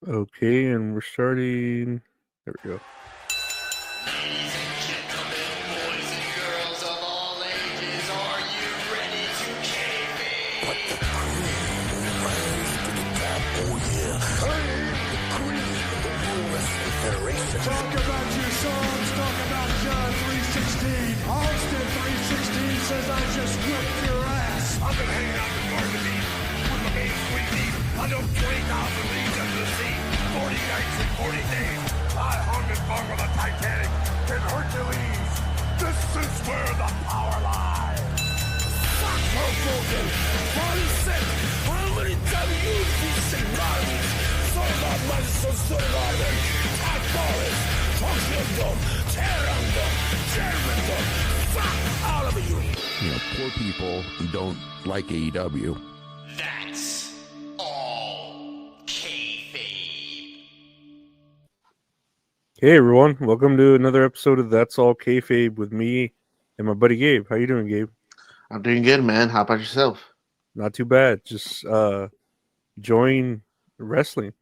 Okay, and we're starting. There we go. Ladies and gentlemen, boys and girls of all ages, are you ready to kayfabe? Put the rise to the top, oh yeah. I am the queen of the World Wrestling Federation. Talk about your songs, talk about John 316. Austin 316 says I just whipped your ass. I've been hanging out in Garden Eve with my main sweet deep. I know 20,000 leagues under the sea, 40 nights and 40 days. I hung and bung with a Titanic and Hercules. This is where the power lies. Fuck Hulk Hogan! Body set! How many WBC rivals? Sold out Madison Square Garden! Todd Forest! Toshiondo! Terrando! Germando! Fuck all of you! You know, poor people who don't like AEW. That's all kayfabe. Hey everyone, welcome to another episode of That's All Kayfabe with me and my buddy Gabe. How you doing, Gabe? I'm doing good, man. How about yourself? Not too bad. Just enjoying wrestling.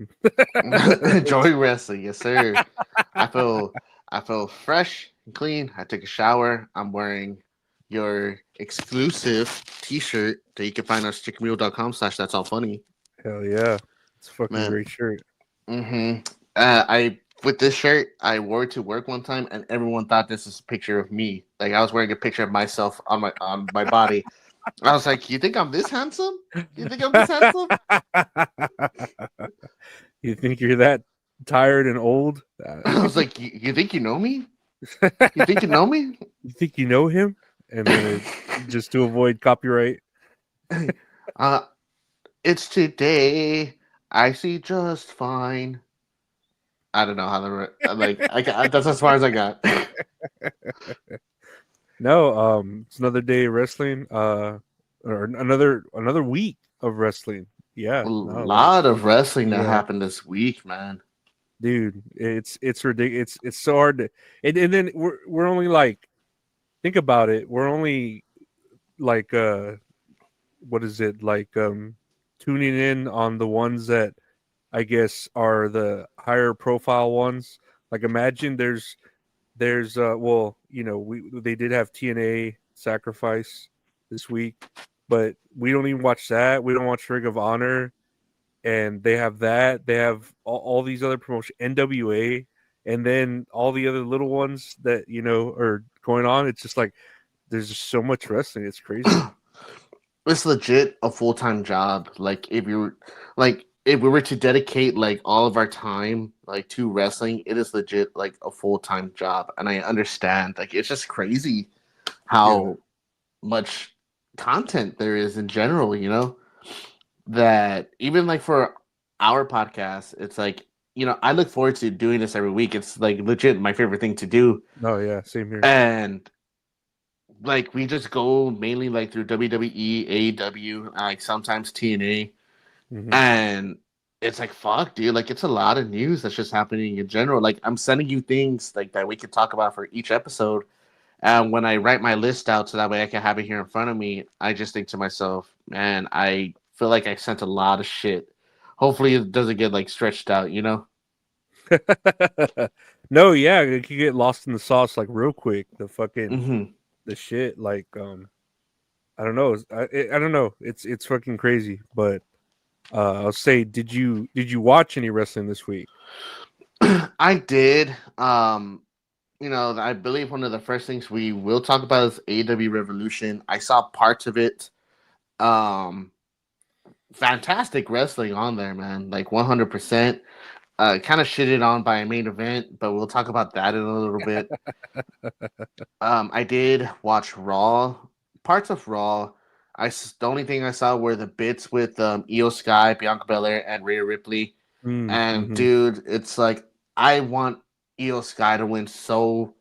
Enjoying wrestling, yes, sir. I feel fresh and clean. I took a shower. I'm wearing your exclusive T-shirt that you can find on chickenmule.com/that's all funny. Hell yeah, it's a fucking Man. great shirt. I with this shirt, I wore it to work one time, and everyone thought this was a picture of me. Like I was wearing a picture of myself on my body. I was like, "You think I'm this handsome? You think I'm this handsome?" You think you're that tired and old? I was like, "You think you know me? You think you know me?" You think you know him? And then just to avoid copyright. It's today. I see just fine. I don't know how to that's as far as I got. No, it's another day of wrestling. Or another week of wrestling. Yeah, A lot of wrestling that happened this week, man. Dude, it's ridiculous. It's so hard to, and then we're only like, think about it. We're only like what is it like tuning in on the ones that I guess are the higher profile ones. Like imagine there's well, you know, they did have TNA Sacrifice this week, but we don't even watch that. We don't watch Ring of Honor, and they have that. They have all these other promotions, NWA, and then all the other little ones that you know are going on. It's just like there's just so much wrestling. It's crazy. It's legit a full-time job. Like if we were to dedicate like all of our time like to wrestling, it is legit like a full-time job. And I understand. Like it's just crazy how much content there is in general, you know? That even like for our podcast, it's like, you know, I look forward to doing this every week. It's like legit my favorite thing to do. Oh yeah, same here. And like we just go mainly like through WWE, AEW, like sometimes TNA. Mhm. And it's like, fuck, dude, like it's a lot of news that's just happening in general. Like I'm sending you things like that we can talk about for each episode. And when I write my list out so that way I can have it here in front of me, I just think to myself, man, I feel like I sent a lot of shit. Hopefully it doesn't get like stretched out, you know? No, yeah, it could get lost in the sauce like real quick. The fucking Mm-hmm. the shit, like I don't know. I don't know. It's fucking crazy. But I'll say, did you watch any wrestling this week? I did. You know, I believe one of the first things we will talk about is AEW Revolution. I saw parts of it. Fantastic wrestling on there, man. Like 100%. Kind of shitted on by a main event, but we'll talk about that in a little bit. I did watch Raw, parts of Raw. The only thing I saw were the bits with Io Sky, Bianca Belair, and Rhea Ripley. And dude, it's like I want Io Sky to win so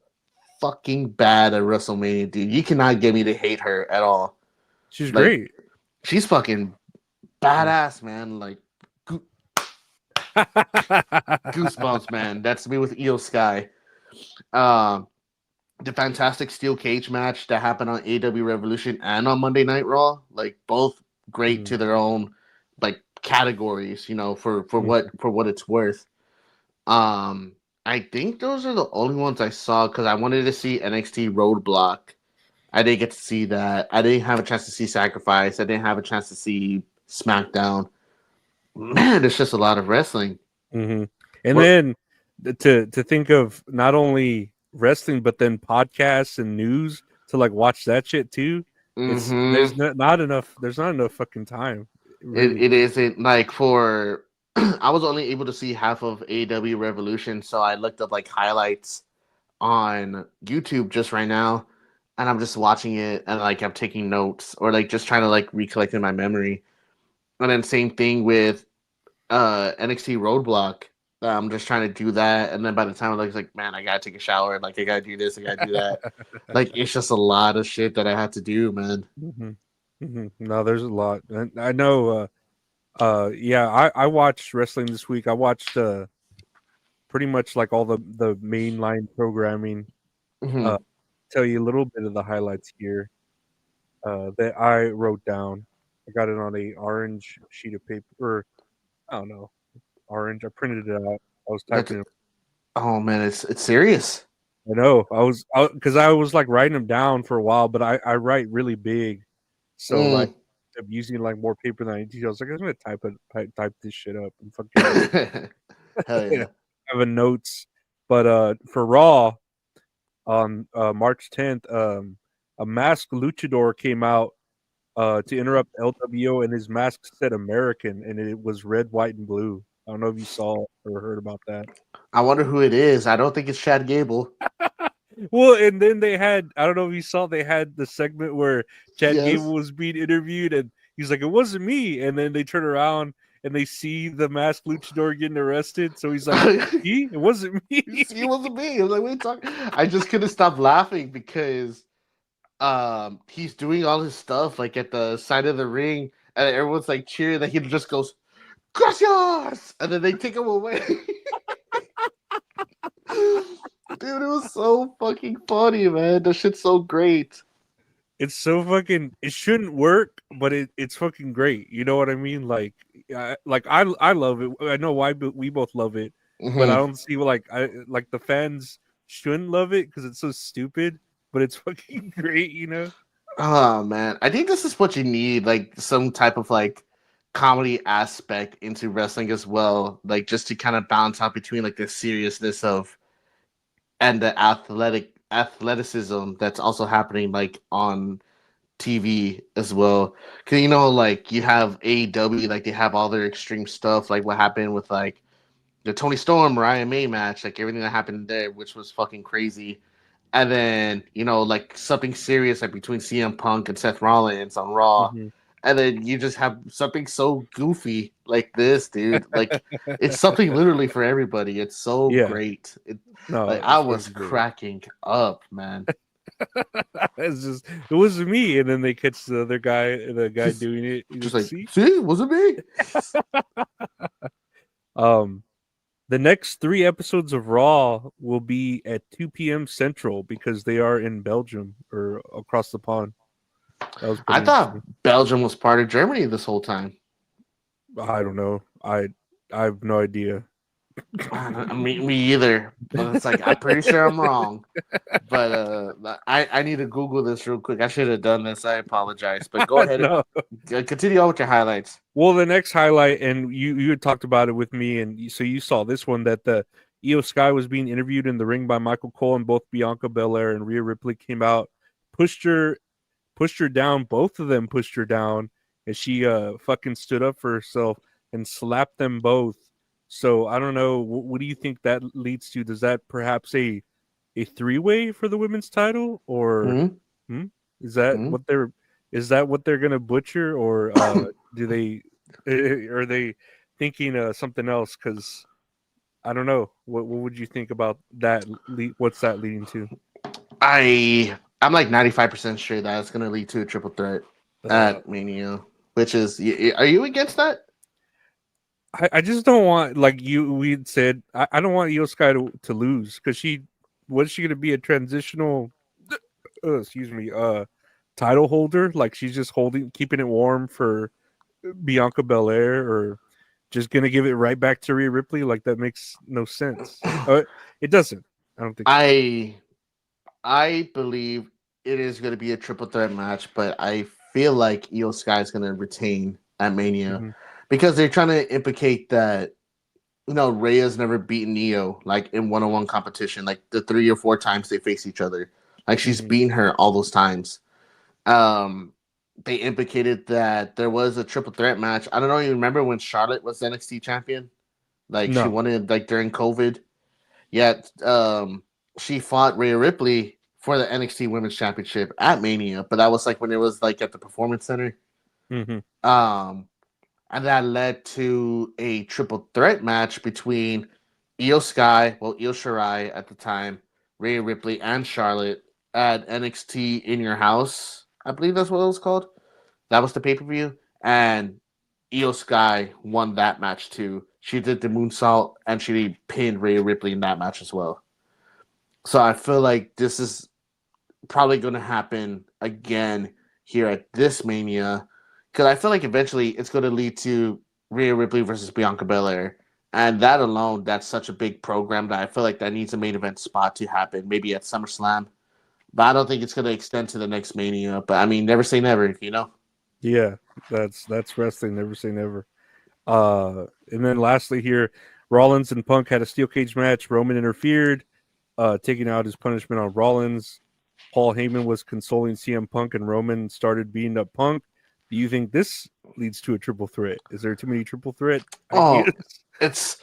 fucking bad at WrestleMania, dude. You cannot get me to hate her at all. She's Like, great. She's fucking badass, man. Like goosebumps, man. That's me with Io Sky. The fantastic steel cage match that happened on AEW Revolution and on Monday Night Raw, like both great to their own like categories, for what it's worth. I think those are the only ones I saw because I wanted to see NXT Roadblock. I didn't get to see that. I didn't have a chance to see Sacrifice. I didn't have a chance to see SmackDown. Man, there's just a lot of wrestling. Mm-hmm. And then to think of not only wrestling but then podcasts and news to like watch that shit too. It's there's not enough. There's not enough fucking time. Really. It isn't like for. I was only able to see half of AEW Revolution, so I looked up like highlights on YouTube just right now, and I'm just watching it and like I'm taking notes or like just trying to like recollect in my memory. And then same thing with NXT Roadblock. I'm just trying to do that, and then by the time I look, it's like, man, I gotta take a shower. Like I gotta do this, I gotta do that. Like it's just a lot of shit that I had to do, man. Mm-hmm. Mm-hmm. No, there's a lot. And I know. Yeah, I watched wrestling this week. I watched pretty much like all the mainline programming. Mm-hmm. Tell you a little bit of the highlights here that I wrote down. I got it on a orange sheet of paper. Or, I don't know, orange. I printed it out. I was typing it. Oh man, it's serious. I know. Because I was like writing them down for a while, but I write really big, so like I'm using like more paper than I need to. I was like, I'm gonna type this shit up and fucking Hell yeah. have a notes. But for Raw on March 10th, a masked luchador came out to interrupt LWO, and his mask said American, and it was red, white, and blue. I don't know if you saw or heard about that. I wonder who it is. I don't think it's Chad Gable. Well, and then they had, I don't know if you saw, they had the segment where Chad Gable was being interviewed, and he's like, it wasn't me. And then they turn around and they see the masked luchador getting arrested. So he's like, it wasn't me. It wasn't me. I was like, what are you talking? I just couldn't stop laughing because he's doing all his stuff like at the side of the ring, and everyone's like cheering. That he just goes, gracias, and then they take him away. Dude, it was so fucking funny, man. That shit's so great. It's so fucking. It shouldn't work, but it's fucking great. You know what I mean? Like I love it. I know why we both love it, but I don't see like the fans shouldn't love it because it's so stupid. But it's fucking great, you know. Oh man, I think this is what you need, like some type of like comedy aspect into wrestling as well, like just to kind of balance out between like the seriousness of and the athleticism that's also happening like on TV as well. Because like you have AEW, like they have all their extreme stuff, like what happened with like the Tony Storm Ryan May match, like everything that happened there, which was fucking crazy. And then like something serious like between CM Punk and Seth Rollins on Raw. And then you just have something so goofy like this, dude. Like it's something literally for everybody. It's so great. I was cracking up, man. It was me, and then they catch the other guy, the guy doing it. Just like, see, wasn't me. The next 3 episodes of Raw will be at 2 p.m. Central because they are in Belgium or across the pond. I thought Belgium was part of Germany this whole time. I don't know. I have no idea. Me either. But it's like I'm pretty sure I'm wrong. But I need to Google this real quick. I should have done this. I apologize. But go ahead and continue on with your highlights. Well, the next highlight, and you had talked about it with me, and so you saw this one, that the Io Sky was being interviewed in the ring by Michael Cole, and both Bianca Belair and Rhea Ripley came out, pushed her down. Both of them pushed her down, and she fucking stood up for herself and slapped them both. So I don't know. What do you think that leads to? Does that perhaps a 3-way for the women's title, or is that what they're gonna butcher, or do they are they thinking something else? Because I don't know. What would you think about that? What's that leading to? I'm like 95% sure that it's gonna lead to a triple threat at Mania. Which is, are you against that? I just don't want, like we said, I don't want Io Sky to lose, because was she going to be a transitional, title holder? Like she's just keeping it warm for Bianca Belair or just gonna give it right back to Rhea Ripley? Like that makes no sense. It doesn't. I don't think. So. I believe it is going to be a triple threat match, but I feel like Io Sky is going to retain at Mania Mhm. because they're trying to implicate that Rhea's never beaten Io like in one-on-one competition, like the 3 or 4 times they face each other. Like she's Mhm. beaten her all those times. Um, they implicated that there was a triple threat match. I don't know. You remember when Charlotte was NXT champion? Like she No. won it like during COVID. Yet she fought Rhea Ripley for the NXT Women's Championship at Mania, but that was like when it was like at the Performance Center. Mhm. Um, and that led to a triple threat match between Io Sky, Io Shirai at the time, Rhea Ripley, and Charlotte at NXT In Your House. I believe that's what it was called. That was the pay per view, and Io Sky won that match too. She did the moonsault and she pinned Rhea Ripley in that match as well. So I feel like this is probably going to happen again here at this Mania because I feel like eventually it's going to lead to Rhea Ripley versus Bianca Belair. And that alone, that's such a big program that I feel like that needs a main event spot to happen, maybe at SummerSlam. But I don't think it's going to extend to the next Mania. But I mean, never say never, you know? Yeah, that's wrestling. Never say never. And then lastly here, Rollins and Punk had a steel cage match. Roman interfered, taking out his punishment on Rollins. Paul Heyman was consoling CM Punk, and Roman started beating up Punk. Do you think this leads to a triple threat? Is there too many triple threat Oh, ideas? it's,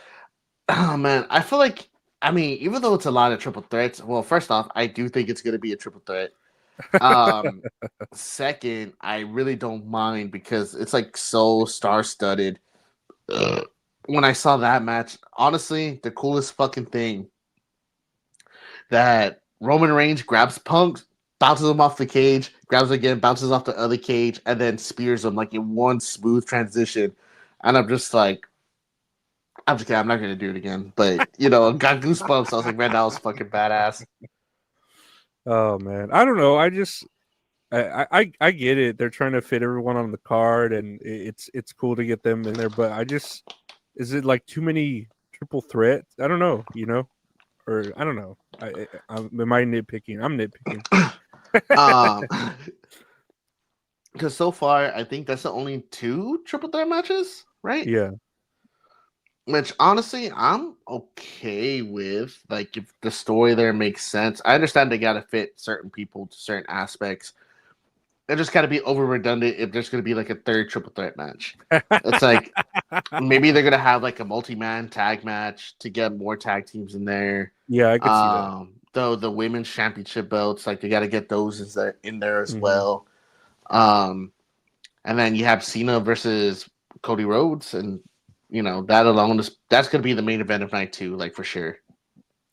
oh man, I feel like, I mean, even though it's a lot of triple threats, well, first off, I do think it's going to be a triple threat. Um, Second, I really don't mind because it's like so star-studded. When I saw that match, honestly, the coolest fucking thing that Roman Reigns grabs Punk, bounces him off the cage, grabs him again, bounces off the other cage, and then spears him like in one smooth transition. And I'm just like, I'm just kidding, I'm not gonna do it again. But got goosebumps. I was like, man, that was fucking badass. Oh man, I don't know. I get it. They're trying to fit everyone on the card, and it's cool to get them in there. But is it like too many triple threats? I don't know. Or I don't know. Am I nitpicking? I'm nitpicking. Um, because so far I think that's the only 2 triple threat matches, right? Yeah. Which honestly, I'm okay with. Like, if the story there makes sense, I understand they got to fit certain people to certain aspects. It just got to be over redundant if there's going to be like a third triple threat match. It's like maybe they're going to have like a multi-man tag match to get more tag teams in there. Yeah, I could see that. Though the women's championship belts, like they got to get those in there as Mhm. well. And then you have Cena versus Cody Rhodes, and that alone that's going to be the main event of night 2, like for sure.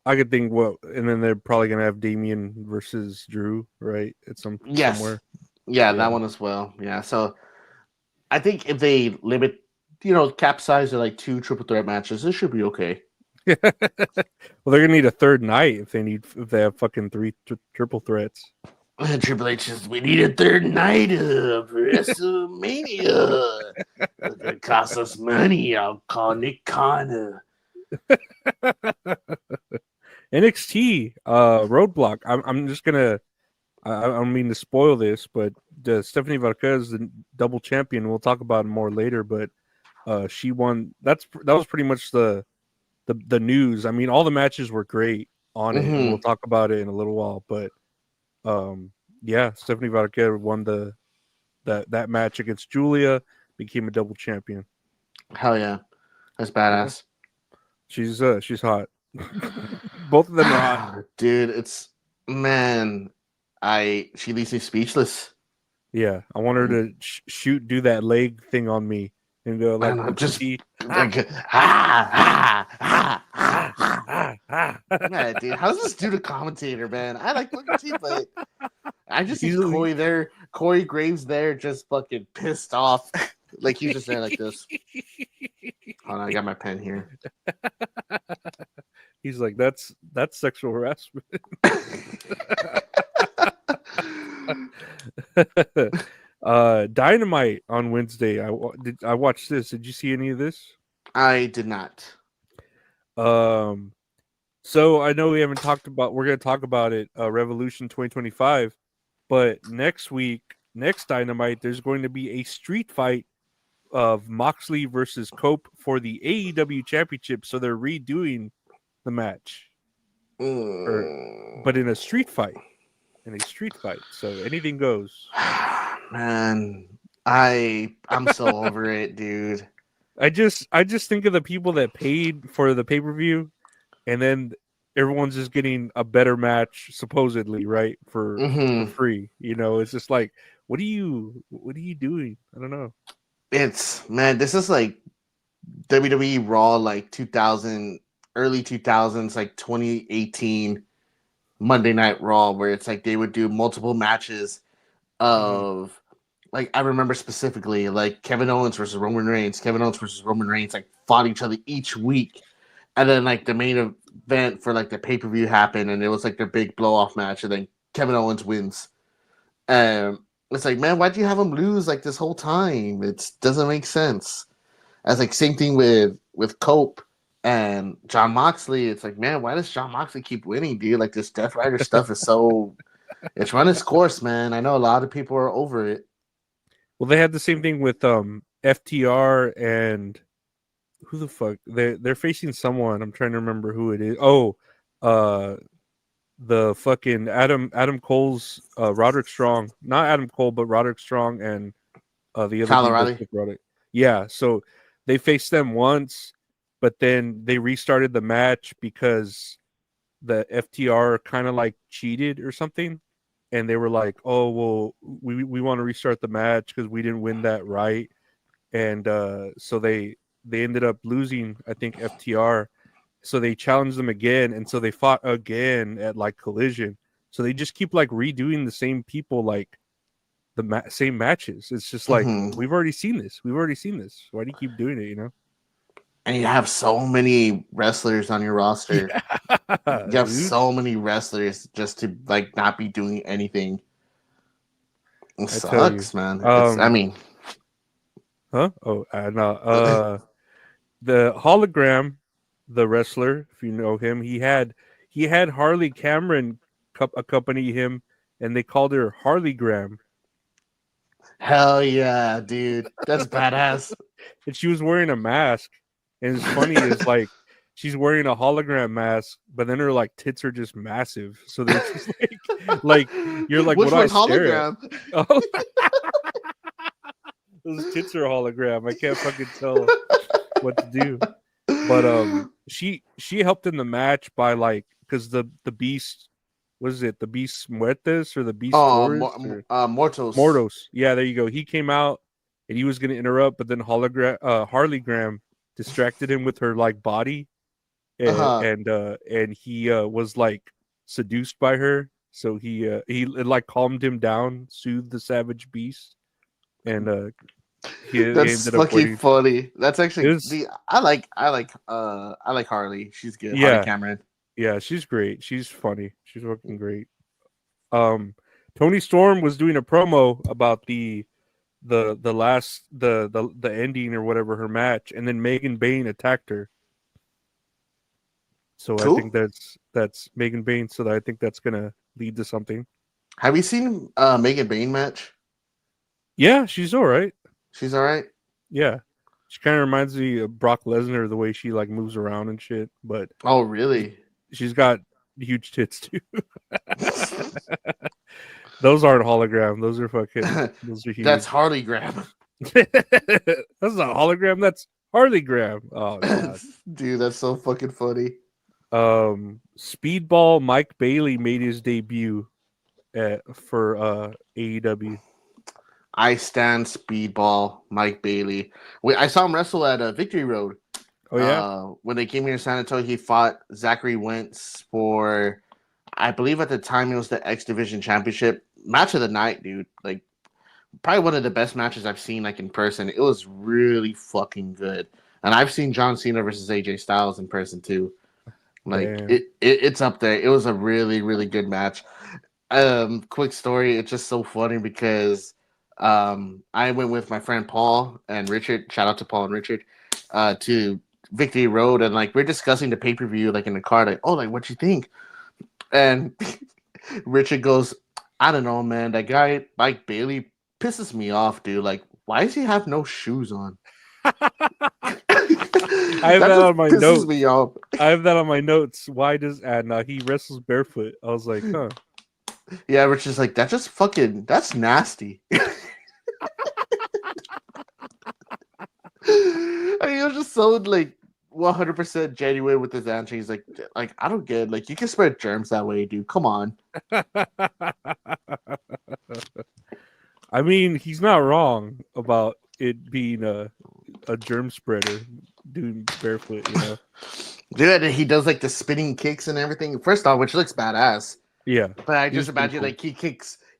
I could think and then they're probably gonna have Damian versus Drew, right? At Yes, somewhere. yeah, Yeah. that one as well. Yeah, so I think if they limit, cap size to like 2 triple threat matches, it should be okay. Well, they're gonna need a third night if they have fucking 3 triple threats. Triple H says we need a third night of WrestleMania. It's gonna cost us money. I'll call Nick Connor. NXT Roadblock. I'm just gonna. I don't mean to spoil this, but Stephanie Varquez is the double champion. We'll talk about it more later, but she won. That was pretty much the news. I mean, all the matches were great on it, and we'll talk about it in a little while. But yeah, Stephanie Varquez won that match against Julia, became a double champion. Hell yeah, that's badass. Yeah. She's hot. Both of them are hot. Dude. It's man, she leaves me speechless. Yeah, I want her to do that leg thing on me and go like I'm just yeah, dude. How's this dude a commentator, man? I like Booker T, but I just see Corey there, Corey Graves there, just fucking pissed off. Like he's just there like this. Hold on, I got my pen here. He's like, that's sexual harassment. Dynamite on Wednesday. I watched this. Did you see any of this? I did not. Um, so I know we haven't talked about. We're gonna talk about it. Revolution 2025, but next Dynamite, there's going to be a street fight of Moxley versus Cope for the AEW Championship. So they're redoing the match, but in a street fight. So anything goes. Man, I'm so over it, dude. I just think of the people that paid for the pay-per-view, and then everyone's just getting a better match supposedly, right? For free. You know, it's just like, what are you doing? I don't know. This is like WWE Raw, like 2000, early 2000s, like 2018 Monday Night Raw, where it's like they would do multiple matches of, like, I remember specifically, like Kevin Owens versus Roman Reigns, like fought each other each week, and then like the main event for like the pay-per-view happened, and it was like their big blow-off match, and then Kevin Owens wins. It's like, man, why'd you have him lose like this whole time? It doesn't make sense. As like same thing with Cope and John Moxley. It's like, man, why does John Moxley keep winning, dude? Like this Death Rider stuff is so it's run its course, man. I know a lot of people are over it. Well, they had the same thing with FTR and who the fuck they're facing someone. I'm trying to remember who it is. Oh, the fucking Adam Cole's Roderick Strong, not Adam Cole, but Roderick Strong and the other Colorado. Yeah, so they faced them once, but then they restarted the match because the FTR kind of like cheated or something, and they were like, "Oh, well, we want to restart the match because we didn't win that right," and so they ended up losing, I think, FTR. So they challenged them again, and so they fought again at like Collision. So they just keep like redoing the same people, like the same matches. It's just like we've already seen this. Why do you keep doing it? You know. And you have so many wrestlers on your roster. Yeah, you have so many wrestlers just to like not be doing anything. It sucks, man. I mean, huh? Oh, no. The hologram, the wrestler, if you know him, he had Harley Cameron accompany him, and they called her Harley Graham. Hell yeah, dude, that's badass. And she was wearing a mask, and it's funny is like she's wearing a hologram mask, but then her like tits are just massive, so they're just like you're like, which what do I hologram? Oh. Those tits are hologram. I can't fucking tell what to do. But she helped in the match by like, because the beast, what is it, the Beast Muertes or the Beast Mortos. Mortos. Yeah, there you go. He came out and he was gonna interrupt, but then Harley Graham distracted him with her like body, and he was like seduced by her, so he like calmed him down, soothed the savage beast, and that's fucking funny. That's actually I like Harley. She's good. Yeah, Harley Cameron. Yeah, she's great. She's funny. She's fucking great. Tony Storm was doing a promo about the last the ending or whatever her match, and then Megan Bayne attacked her. So cool. I think that's Megan Bayne. So I think that's gonna lead to something. Have you seen Megan Bayne match? Yeah, she's all right. She's all right. Yeah, she kind of reminds me of Brock Lesnar, the way she like moves around and shit. But oh, really? She's got huge tits too. Those aren't hologram. Those are fucking. Those are huge. That's Harley Graham. That's not hologram. That's Harley Graham. Oh god, dude, that's so fucking funny. Speedball Mike Bailey made his debut for AEW. I stand Speedball Mike Bailey. I saw him wrestle at Victory Road. Oh yeah. When they came here to San Antonio, he fought Zachary Wentz for, I believe at the time it was the X Division Championship match of the night, dude. Like probably one of the best matches I've seen like in person. It was really fucking good. And I've seen John Cena versus AJ Styles in person too. Like it's up there. It was a really good match. Quick story. It's just so funny because I went with my friend Paul and Richard. Shout out to Paul and Richard. To Victory Road, and like we're discussing the pay-per-view like in the car, like, oh, like what you think? And Richard goes, I don't know, man. That guy Mike Bailey pisses me off, dude. Like, why does he have no shoes on? I have that on my pisses notes. me off. I have that on my notes. Why does and he wrestles barefoot? I was like, huh. Yeah, Richard's like, that's nasty. And he was just so like 100% genuine with his answer. He's like I don't get it. Like you can spread germs that way, dude. Come on. I mean, he's not wrong about it being a germ spreader doing barefoot, you know. Dude, and he does like the spinning kicks and everything. First off, which looks badass. Yeah. But I He was just pretty imagine cool. like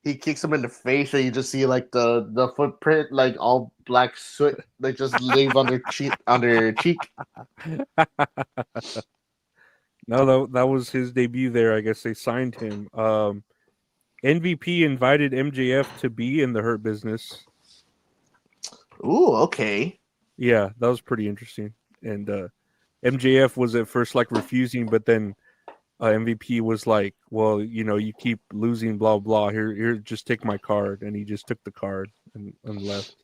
he kicks him in the face, and you just see like the footprint, like all black soot, like just leave on their cheek. No, that was his debut there. I guess they signed him. MVP invited MJF to be in the Hurt Business. Ooh, okay. Yeah, that was pretty interesting. And MJF was at first like refusing, but then MVP was like, "Well, you know, you keep losing, blah blah. Here, just take my card." And he just took the card and left.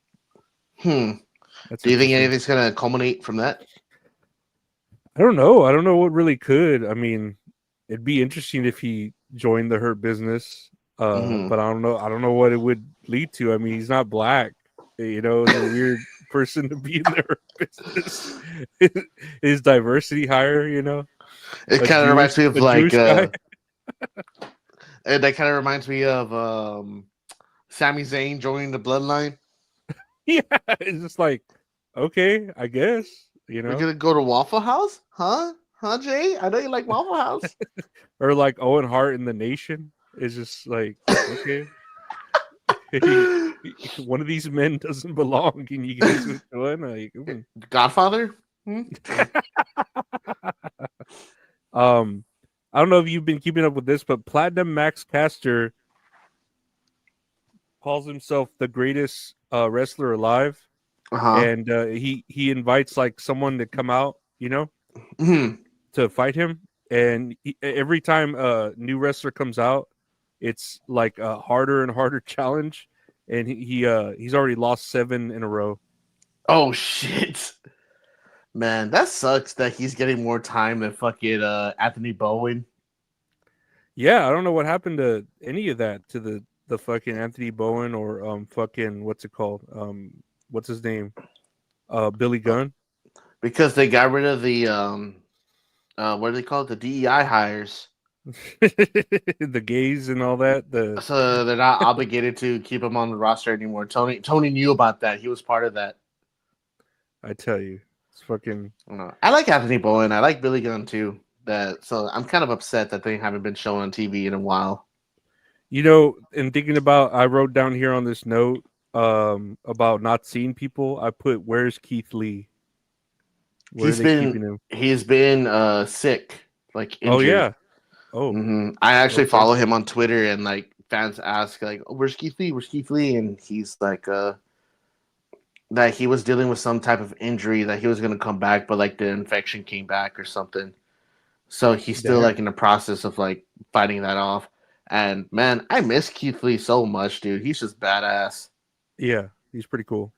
That's Do you think interesting. anything's gonna culminate from that? I don't know. I don't know what really could. I mean, it'd be interesting if he joined the Hurt Business, but I don't know. I don't know what it would lead to. I mean, he's not black. You know, it's a weird person to be in the Hurt Business. Is diversity higher? You know, It A kind of reminds me of a like, Jewish guy? and that kind of reminds me of Sami Zayn joining the Bloodline. Yeah, it's just like, okay, I guess. You We're know, gonna go to Waffle House, huh? Huh, Jay? I know you like Waffle House. or like Owen Hart in the Nation is just like, okay. One of these men doesn't belong, and you guys would join. Like, Godfather. I don't know if you've been keeping up with this, but Platinum Max Caster calls himself the greatest wrestler alive, and he invites like someone to come out, you know, to fight him. And every time a new wrestler comes out, it's like a harder and harder challenge. And he's already lost 7 in a row. Oh shit, man, that sucks that he's getting more time than fucking Anthony Bowen. Yeah, I don't know what happened to any of that to the fucking Anthony Bowen or fucking what's it called? What's his name? Billy Gunn. Because they got rid of the what do they call it? The DEI hires. The gays and all that. So they're not obligated to keep him on the roster anymore. Tony knew about that. He was part of that. I tell you, it's fucking. I like Anthony Bowen. I like Billy Gunn too. So I'm kind of upset that they haven't been shown on TV in a while. You know, and thinking about, I wrote down here on this note about not seeing people. I put, "Where's Keith Lee?" Where are they keeping him? He's been sick, like injured. Oh yeah. Oh, I actually Okay. follow him on Twitter, and like fans ask, like, oh, "Where's Keith Lee? Where's Keith Lee?" And he's like, that he was dealing with some type of injury that he was gonna come back, but like the infection came back or something. So he's still Damn. like in the process of like fighting that off. And man, I miss Keith Lee so much, dude. He's just badass. Yeah, he's pretty cool.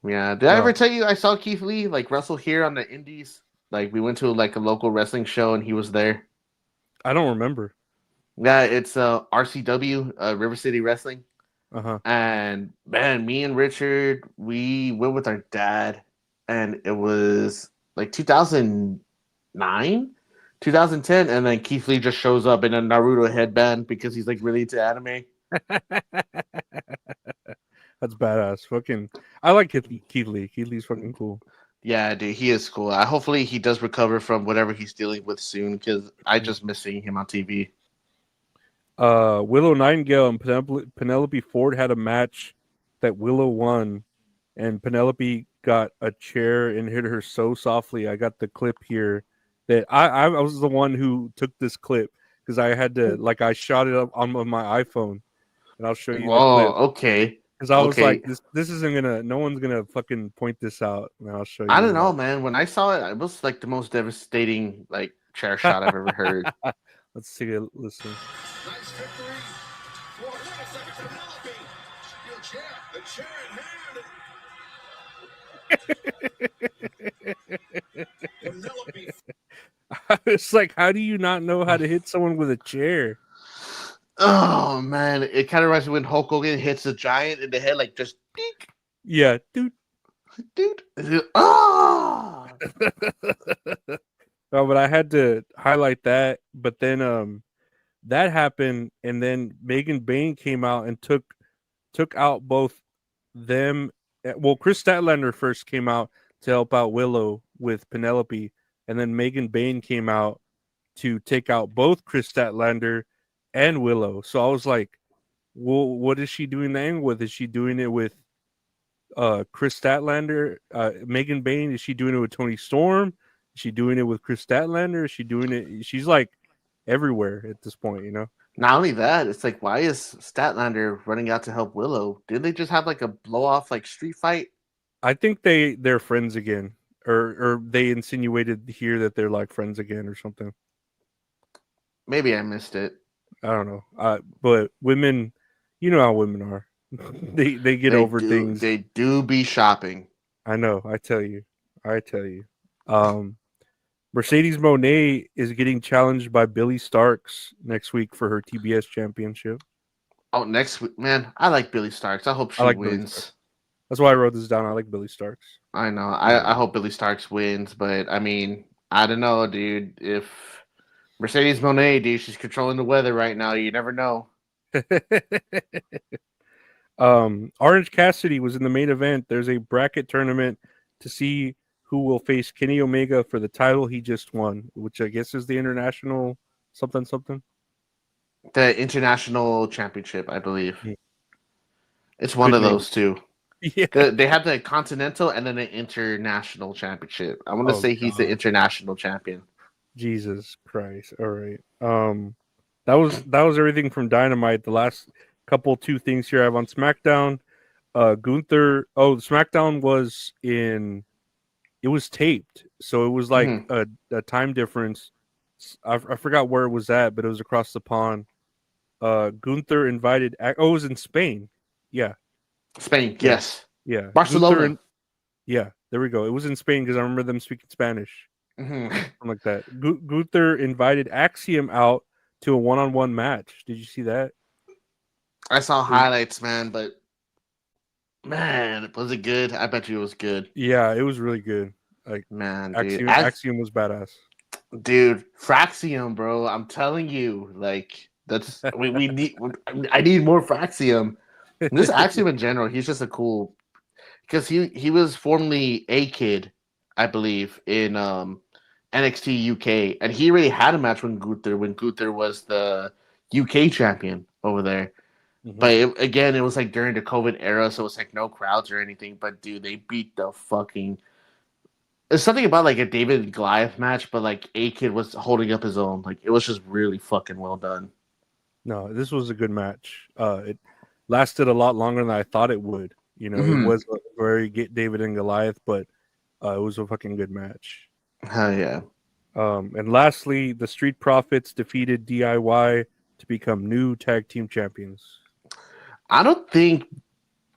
Yeah. Did I ever tell you I saw Keith Lee like wrestle here on the Indies? Like we went to like a local wrestling show and he was there. I don't remember. Yeah, it's RCW, River City Wrestling. Uh-huh. And man, me and Richard, we went with our dad, and it was like 2009, 2010, and then Keith Lee just shows up in a Naruto headband because he's like really into anime. That's badass. Fucking, I like Keith Lee. Keith Lee's fucking cool. Yeah, dude, he is cool. Hopefully he does recover from whatever he's dealing with soon, because I just miss seeing him on TV. Willow Nightingale and Penelope Ford had a match that Willow won, and Penelope got a chair and hit her so softly. I got the clip here that I was the one who took this clip because I had to, like, I shot it up on my iPhone, and I'll show you the clip. Okay. Because I was like, Okay. this isn't gonna. No one's gonna fucking point this out, and I'll show you. I don't know, man. When I saw it, it was like the most devastating like chair shot I've ever heard. Let's take a listen. Nice victory for Winifred Penelope. Your chair, the chair in hand. Penelope. It's like, how do you not know how to hit someone with a chair? Oh man, it kind of reminds me when Hulk Hogan hits a giant in the head, like just beak, Yeah, dude. Oh! Oh, but I had to highlight that. But then that happened, and then Megan Bain came out and took out both them. Well, Chris Statlander first came out to help out Willow with Penelope, and then Megan Bain came out to take out both Chris Statlander and Willow. So I was like, well, what is she doing the angle with? Is she doing it with Chris Statlander, Megan Bain? Is she doing it with Tony Storm? Is she doing it with Chris Statlander? Is she doing it? She's like everywhere at this point, you know? Not only that, it's like, why is Statlander running out to help Willow? Didn't they just have like a blow off like street fight? I think they're friends again, or they insinuated here that they're like friends again or something. Maybe I missed it. I don't know. But women, you know how women are. they get over things. They do be shopping. I know. I tell you. Mercedes Moné is getting challenged by Billy Starks next week for her TBS championship. Oh, next week, man. I like Billy Starks. I hope she like Billy wins. Starks. That's why I wrote this down. I like Billy Starks. I know. I hope Billy Starks wins, but I mean, I don't know, dude. If Mercedes Moné, dude, she's controlling the weather right now. You never know. Orange Cassidy was in the main event. There's a bracket tournament to see who will face Kenny Omega for the title he just won, which I guess is the international something. The international championship, I believe. Yeah. It's one Good of name. those two. Yeah. They have the continental and then the international championship. I want to say he's the international champion. Jesus Christ. All right. That was everything from Dynamite. The last two things here I have on SmackDown. Gunther. Oh, SmackDown was it was taped, so it was like a time difference. I forgot where it was at, but it was across the pond. Gunther invited. It was in Spain. Yeah. Spain, yes. Yeah. Barcelona. Yeah, there we go. It was in Spain because I remember them speaking Spanish. Mm-hmm. Something like that. Gunther invited Axiom out to a one-on-one match. Did you see that? I saw highlights, man, but man, was it good? I bet you it was good. Yeah, it was really good. Like, man, dude. Axiom was badass. Dude, Fraxium, bro. I'm telling you, like, that's we need. I need more Fraxium. This Axiom in general, he's just a cool, because he was formerly a kid, I believe, in NXT UK, and he already had a match when Gunther was the UK champion over there. Mm-hmm. But it was like during the COVID era, so it's like no crowds or anything. But dude, they beat the fucking. There's something about like a David and Goliath match, but like A-Kid was holding up his own. Like it was just really fucking well done. No, this was a good match. It lasted a lot longer than I thought it would. You know, It was a very David and Goliath, but it was a fucking good match. Hell yeah. And lastly, the Street Profits defeated DIY to become new tag team champions. I don't think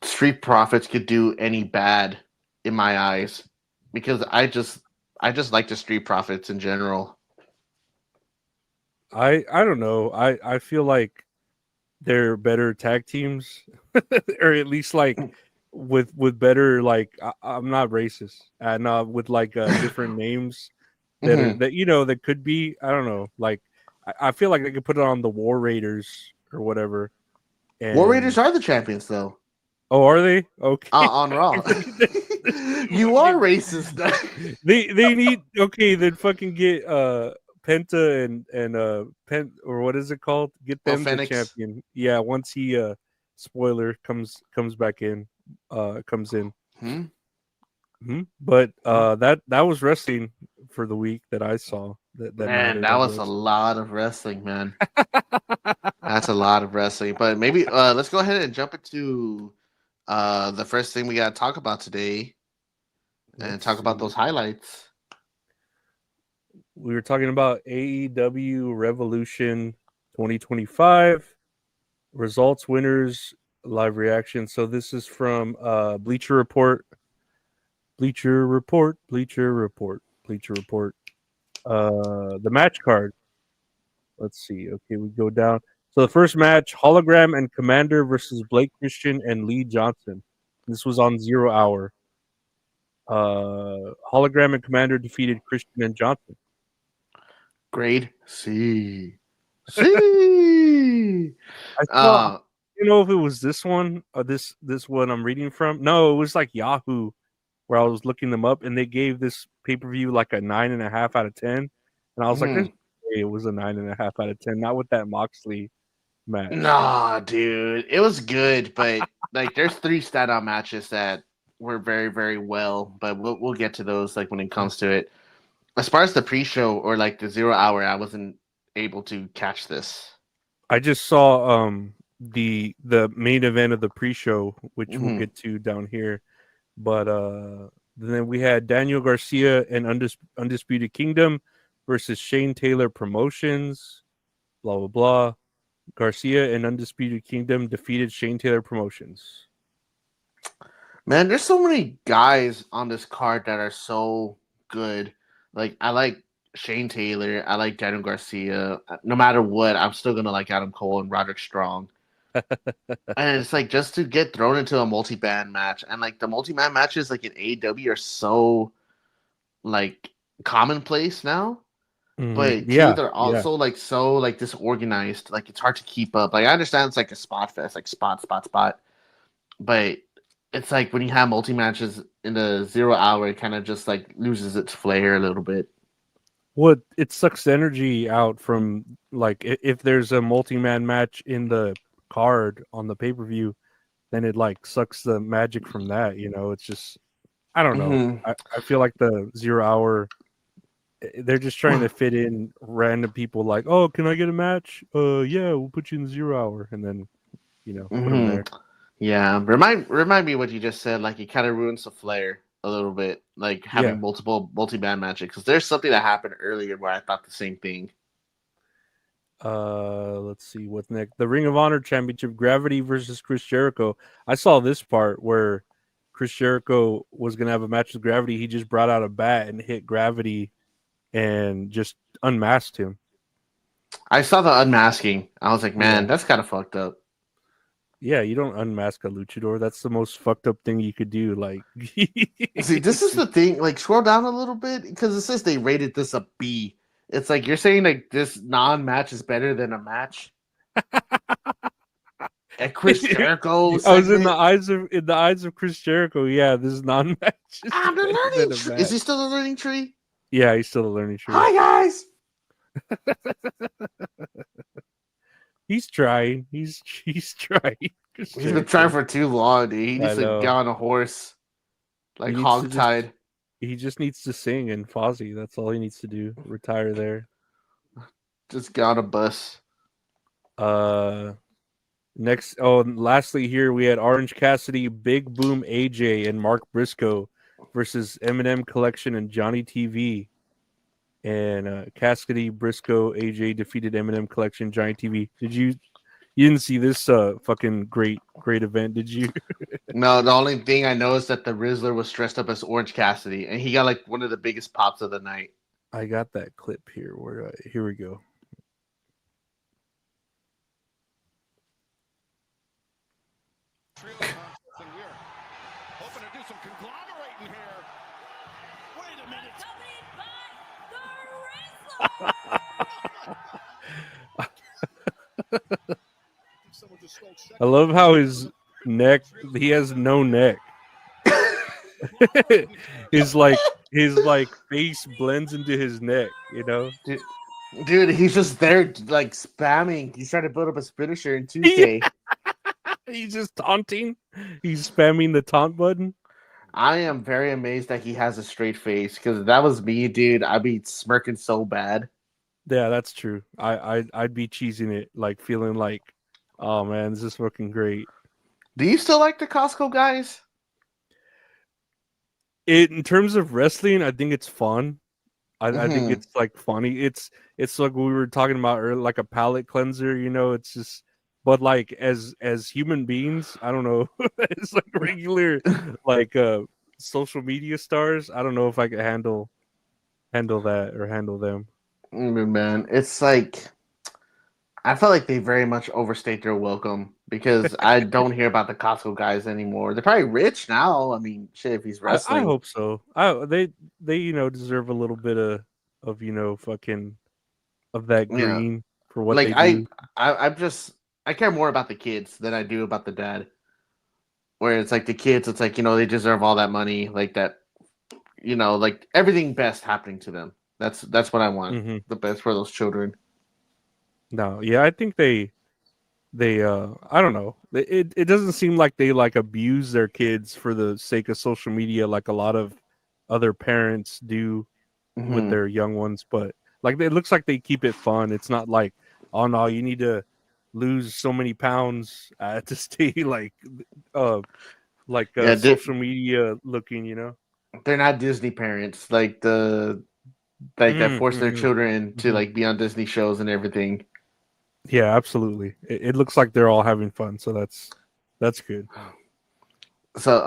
Street Profits could do any bad in my eyes, because I just like the Street Profits in general. I don't know. I feel like they're better tag teams, or at least like with better, like I'm not racist, and with like different names that are, that could be. I don't know. Like I feel like they could put it on the War Raiders or whatever. And... War Raiders are the champions, though. Oh, are they? Okay. On Raw. You are racist. they need then fucking get Penta and Pent, or what is it called? Get them the champion. Yeah, once he spoiler comes back in, comes in. But that was wrestling for the week that I saw. That was a lot of wrestling, man. That's a lot of wrestling. But maybe let's go ahead and jump into The first thing we got to talk about today and talk about those highlights. We were talking about AEW Revolution 2025 results, winners, live reaction. So this is from Bleacher Report. Bleacher Report. The match card. Let's see. Okay, we go down. So the first match, Hologram and Commander versus Blake Christian and Lee Johnson. This was on 0 Hour. Hologram and Commander defeated Christian and Johnson. Grade C. C. I saw. You know if it was this one or this one I'm reading from? No, it was like Yahoo, where I was looking them up, and they gave this pay-per-view like a 9.5 out of 10, and I was like, "There's no way it was a 9.5 out of 10." Not with that Moxley match. Nah, dude, it was good, but like, there's 3 standout matches that were very, very well, but we'll get to those like when it comes to it. As far as the pre-show or like the 0 Hour, I wasn't able to catch this. I just saw the main event of the pre-show, which we'll get to down here, but then we had Daniel Garcia and Undisputed Kingdom versus Shane Taylor Promotions. Blah blah blah. Garcia and Undisputed Kingdom defeated Shane Taylor Promotions. Man, there's so many guys on this card that are so good. Like, I like Shane Taylor. I like Daniel Garcia. No matter what, I'm still going to like Adam Cole and Roderick Strong. And it's like just to get thrown into a multi-band match. And like the multi-band matches like in AEW are so like commonplace now. But they're also like so like disorganized. Like it's hard to keep up. Like I understand it's like a spot fest, like spot. But it's like when you have multi matches in the 0 Hour, it kind of just like loses its flair a little bit. Well, it sucks energy out from like if there's a multi-man match in the card on the pay-per-view, then it like sucks the magic from that. You know, it's just I don't know. I feel like the 0 Hour, they're just trying to fit in random people. Like, oh, can I get a match? Yeah, we'll put you in the 0 Hour, and then put them there. Yeah, remind me what you just said. Like, it kind of ruins the flair a little bit, like having multiple multi-band matches. Because there's something that happened earlier where I thought the same thing. Let's see what's next. The Ring of Honor Championship, Gravity versus Chris Jericho. I saw this part where Chris Jericho was gonna have a match with Gravity. He just brought out a bat and hit Gravity and just unmasked him. I saw the unmasking. I was like, man, that's kind of fucked up. Yeah, you don't unmask a luchador. That's the most fucked up thing you could do. Like, see, this is the thing. Like, scroll down a little bit because it says they rated this a B. It's like you're saying like this non-match is better than a match. At Chris Jericho, I was in the eyes of Chris Jericho. Yeah, this non-match. I'm the learning tree. Is he still the learning tree? Yeah, he's still the learning tree. Hi guys. He's trying. He's trying. He's been trying for too long, dude. He needs to get on a horse, like hog-tied. He just needs to sing and Fozzy. That's all he needs to do. Retire there. Just get on a bus. Lastly here we had Orange Cassidy, Big Boom AJ, and Mark Briscoe versus Eminem Collection and Johnny TV. And Cassidy, Briscoe, AJ defeated Eminem Collection, Johnny TV. You didn't see this fucking great event, did you? No, the only thing I know is that the Rizzler was dressed up as Orange Cassidy, and he got like one of the biggest pops of the night. I got that clip here. Here we go. Hoping to do some conglomerating here. Wait a minute. I love how his neck, he has no neck. his face blends into his neck, you know? Dude, he's just there like spamming. He's trying to build up his finisher in 2K. He's just taunting. He's spamming the taunt button. I am very amazed that he has a straight face, because if that was me, dude, I'd be smirking so bad. Yeah, that's true. I'd be cheesing it, like feeling like, oh man, this is fucking great. Do you still like the Costco guys? In terms of wrestling, I think it's fun. I think Mhm. it's like funny. It's like we were talking about earlier, like a palate cleanser. It's just, but like as human beings, I don't know. It's like regular like social media stars. I don't know if I could handle that or handle them. Man, it's like I felt like they very much overstayed their welcome because I don't hear about the Costco guys anymore. They're probably rich now. I mean, shit, if he's I wrestling. hope so. They deserve a little bit of fucking of that Yeah. green for what Like they do. I'm just I care more about the kids than I do about the dad. Where it's like the kids, it's like, they deserve all that money, like that, like everything best happening to them. That's what I want. Hmm. The best for those children. No, yeah, I think they I don't know. It doesn't seem like they like abuse their kids for the sake of social media like a lot of other parents do with Hmm. their young ones, but like it looks like they keep it fun. It's not like, oh no, you need to lose so many pounds to stay uh Yeah, social media looking. they're not Disney parents like that force their Mm-hmm. children to Hmm. like be on Disney shows and everything. Yeah, absolutely. It looks like they're all having fun, so that's good. So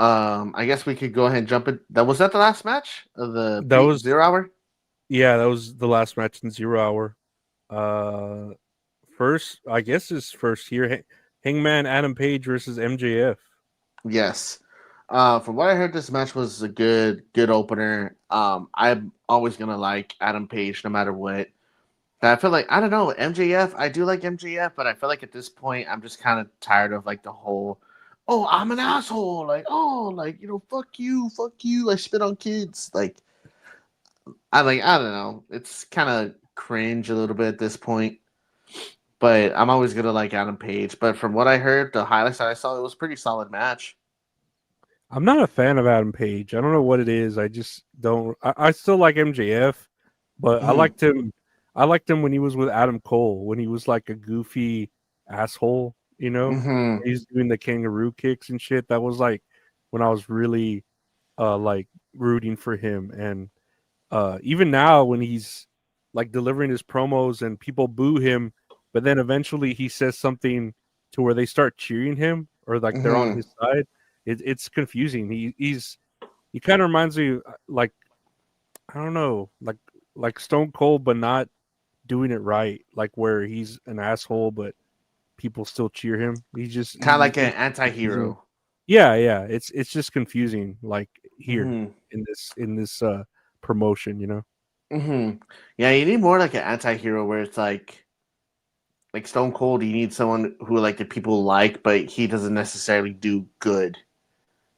I guess we could go ahead and jump in. That the last match of the That was zero hour? Yeah, that was the last match in 0 hour. Uh, first, I guess his first year, Hangman Adam Page versus MJF. Yes. From what I heard, this match was a good opener. I'm always gonna like Adam Page no matter what. But I feel like I don't know MJF. I do like MJF, but I feel like at this point I'm just kind of tired of like the whole, oh, I'm an asshole, like, oh, like, fuck you, I spit on kids. Like I don't know. It's kind of cringe a little bit at this point. But I'm always gonna like Adam Page. But from what I heard, the highlights that I saw, it was a pretty solid match. I'm not a fan of Adam Page. I don't know what it is. I just don't. I still like MJF, but I Mhm. liked him. I liked him when he was with Adam Cole, when he was like a goofy asshole. Mhm. He's doing the kangaroo kicks and shit. That was like when I was really like rooting for him. And even now when he's like delivering his promos and people boo him, but then eventually he says something to where they start cheering him or like they're on Mhm. his side. It's confusing. He kind of reminds me like, I don't know, like Stone Cold, but not doing it right, like where he's an asshole but people still cheer him. Kind of like an It's confusing. anti-hero. Yeah, it's just confusing, like here Mhm. in this promotion. Mhm. Yeah, you need more like an anti-hero where it's like Stone Cold. You need someone who like the people like, but he doesn't necessarily do good.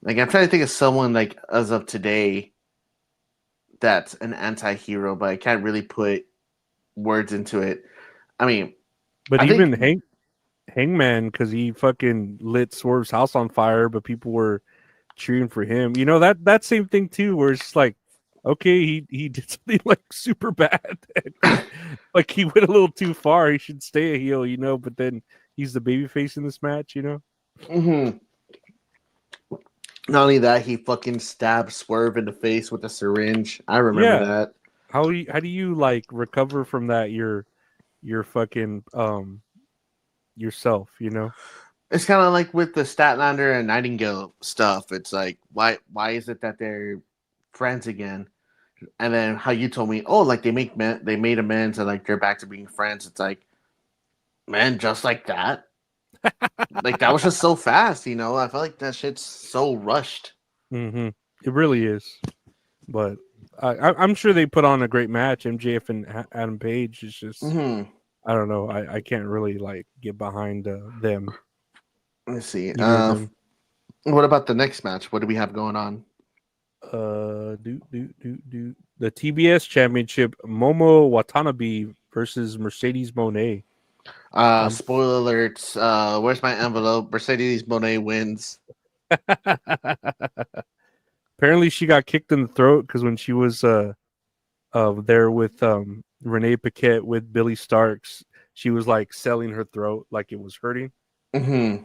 Like I'm trying to think of someone like as of today that's an anti-hero, but I can't really put words into it. I mean, But I think even Hangman, because he fucking lit Swerve's house on fire, but people were cheering for him. That same thing too, where it's just like, okay, he did something like super bad, like he went a little too far. He should stay a heel. But then he's the babyface in this match. mhm. Not only that, he fucking stabbed Swerve in the face with a syringe. I remember Yeah. that. How do you like recover from that? Your fucking yourself. It's kind of like with the Statlander and Nightingale stuff. It's like, why is it that they're friends again? And then how you told me, oh, like they made amends and like they're back to being friends. It's like, man, just like that. Like that was just so fast. I feel like that shit's so rushed. Hmm. It really is. But I'm sure they put on a great match. MJF and Adam Page is just, Hmm. I don't know. I can't really like get behind them, Let's see. either of them. What about the next match? What do we have going on? Do the TBS Championship, Momo Watanabe versus Mercedes Monet. Um, Spoiler alerts. Where's my envelope? Mercedes Monet wins. Apparently, she got kicked in the throat because when she was there with Renee Paquette with Billy Starks, she was like selling her throat like it was hurting. Hmm.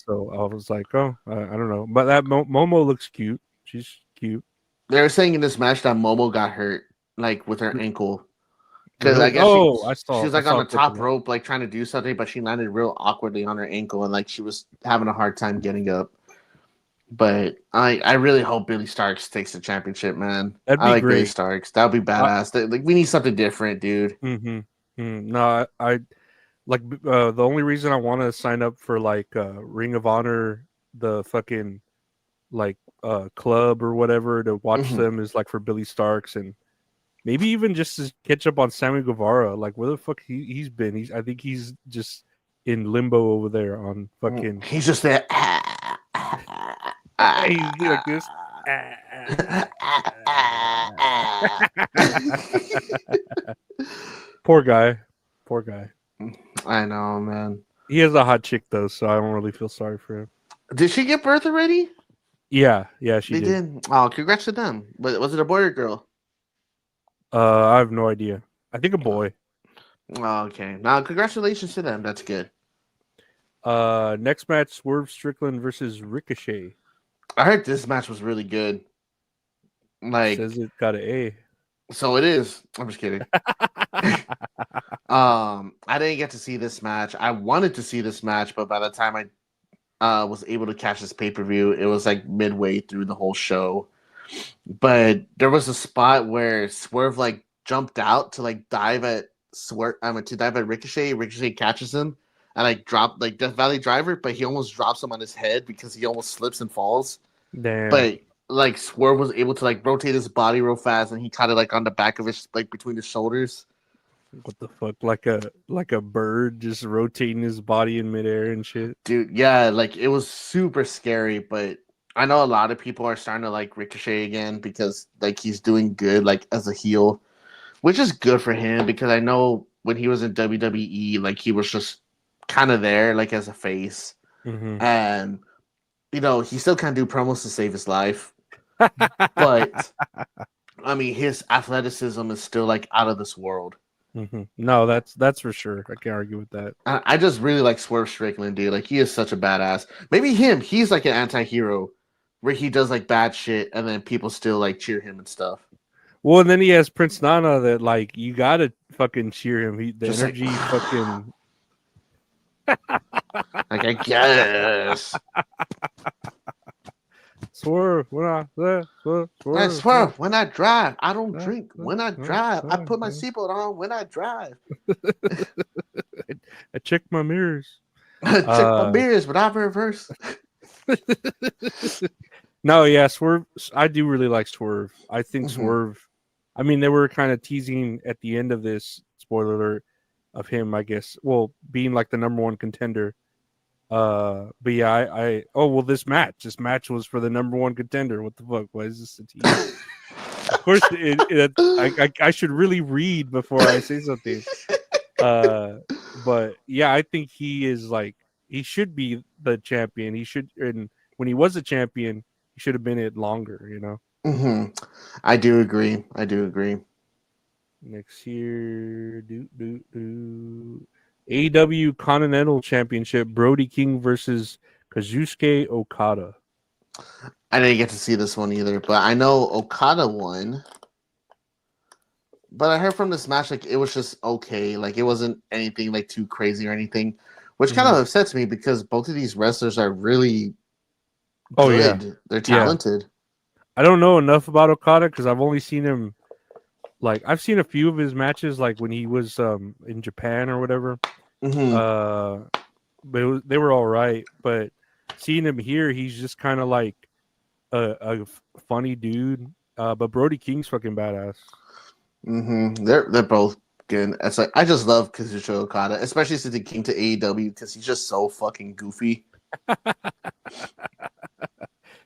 So I was like, oh, I don't know, but that Momo looks cute. She's cute. They were saying in this match that Momo got hurt, like with her ankle, because I Really? guess Oh, she was I like on saw the a clip of top that. rope, like trying to do something, but she landed real awkwardly on her ankle, and like she was having a hard time getting up. But I really hope Billy Starks takes the championship, man. That'd I be like Billy great. Starks. That would be badass. Like we need something different, dude. No, I like the only reason I want to sign up for like Ring of Honor, the fucking like club or whatever to watch Mhm. them is like for Billy Starks and maybe even just to catch up on Sammy Guevara. Like where the fuck he's been? I think he's just in limbo over there on fucking. He's just there. He's like this. Poor guy. Poor guy. I know, man. He has a hot chick though, so I don't really feel sorry for him. Did she get birth already? Yeah, she They did. did. Oh, congrats to them. But was it a boy or girl? I have no idea. I think a boy. Oh, okay. Now, congratulations to them. That's good. Next match: Swerve Strickland versus Ricochet. I heard this match was really good. Like, Says it got an A. so it is. I'm just kidding. I didn't get to see this match. I wanted to see this match, but by the time I was able to catch this pay-per-view, it was like midway through the whole show. But there was a spot where Swerve like jumped out to like dive at Ricochet. Ricochet catches him and like dropped like Death Valley Driver, but he almost drops him on his head because he almost slips and falls. Damn. But like Swerve was able to like rotate his body real fast, and he caught it like on the back of his like between his shoulders. What the fuck? Like a bird just rotating his body in midair and shit. Dude, yeah, like it was super scary, but I know a lot of people are starting to like Ricochet again because like he's doing good like as a heel, which is good for him because I know when he was in WWE, like he was just kind of there like as a face, and you know he still can't do promos to save his life, but I mean his athleticism is still like out of this world. No, that's for sure. I can't argue with that. I just really like Swerve Strickland, dude. Like he is such a badass. Maybe he's like an anti-hero where he does like bad shit and then people still like cheer him and stuff. Well, and then he has Prince Nana that like you gotta fucking cheer him. The Just energy like, fucking. like I guess. Swerve when I swerve. I swear, when I drive, I don't drink. When I drive, I put my seatbelt on when I drive. I check my mirrors. Check my mirrors, but I reverse. No, yeah, Swerve. I do really like Swerve. I think Swerve. I mean, they were kind of teasing at the end of this spoiler alert of him, I guess. Well, being like the number one contender. But yeah, this match was for the number one contender. What the fuck? Why is this a tease? Of course, I should really read before I say something. But yeah, I think he is like he should be the champion. He should, and when he was a champion, he should have been it longer. You know. I do agree. Next year, AEW Continental Championship: Brody King versus Kazuchika Okada. I didn't get to see this one either, but I know Okada won. But I heard from this match like it was just okay, like it wasn't anything like too crazy or anything, which kind of upsets me because both of these wrestlers are really good. Yeah. They're talented. I don't know enough about Okada because I've only seen him. Like I've seen a few of his matches, like when he was in Japan or whatever. But they were all right. But seeing him here, he's just kind of like a funny dude. But Brody King's fucking badass. They're both good. It's like I just love Kazuchika Okada, especially since he came to AEW because he's just so fucking goofy.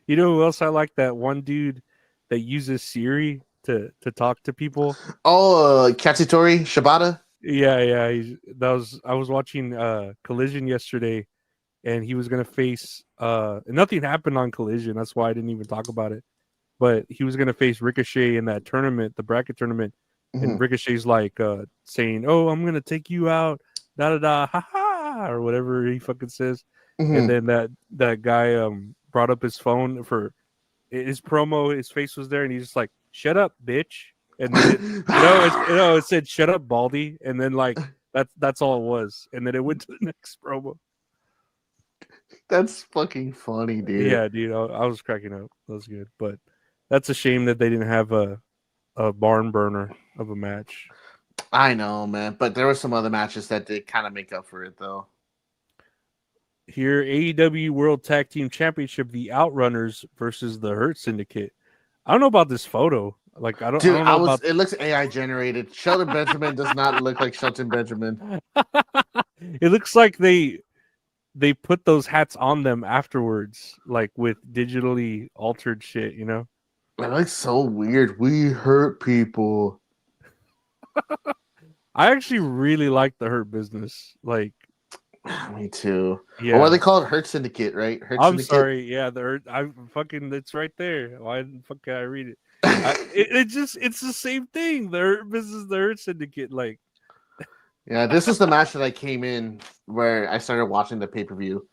You know who else I like? That one dude that uses Siri to talk to people. Oh, Katsutori Shibata. Yeah. I was watching Collision yesterday, and he was gonna face. Nothing happened on Collision. That's why I didn't even talk about it. But he was gonna face Ricochet in that tournament, the bracket tournament, and Ricochet's like saying, "Oh, I'm gonna take you out, da da da, ha ha," or whatever he fucking says. and then that guy brought up his phone for his promo. His face was there, and he's just like, "Shut up, bitch." And then it said, "Shut up, Baldy," and then like that's all it was, and then it went to the next promo. That's fucking funny, dude. Yeah, dude, I was cracking up. That was good, but that's a shame that they didn't have a barn burner of a match. I know, man, but there were some other matches that did kind of make up for it, though. Here, AEW World Tag Team Championship, the Outrunners versus the Hurt Syndicate. I don't know about this photo. Like, I don't know about. It looks AI generated. Shelton Benjamin does not look like Shelton Benjamin. It looks like they put those hats on them afterwards, like with digitally altered shit. You know, It looks so weird. We hurt people. I actually really like the Hurt Business. Like, Me too. yeah. Or what they call it, Hurt Syndicate, right? Hurt I'm Syndicate. sorry. Yeah, the Hurt. I fucking. It's right there. Why the fuck can I read it? It's the same thing. The Hurt Business, the Hurt Syndicate. Like, Yeah, this is the match that I came in where I started watching the pay-per-view,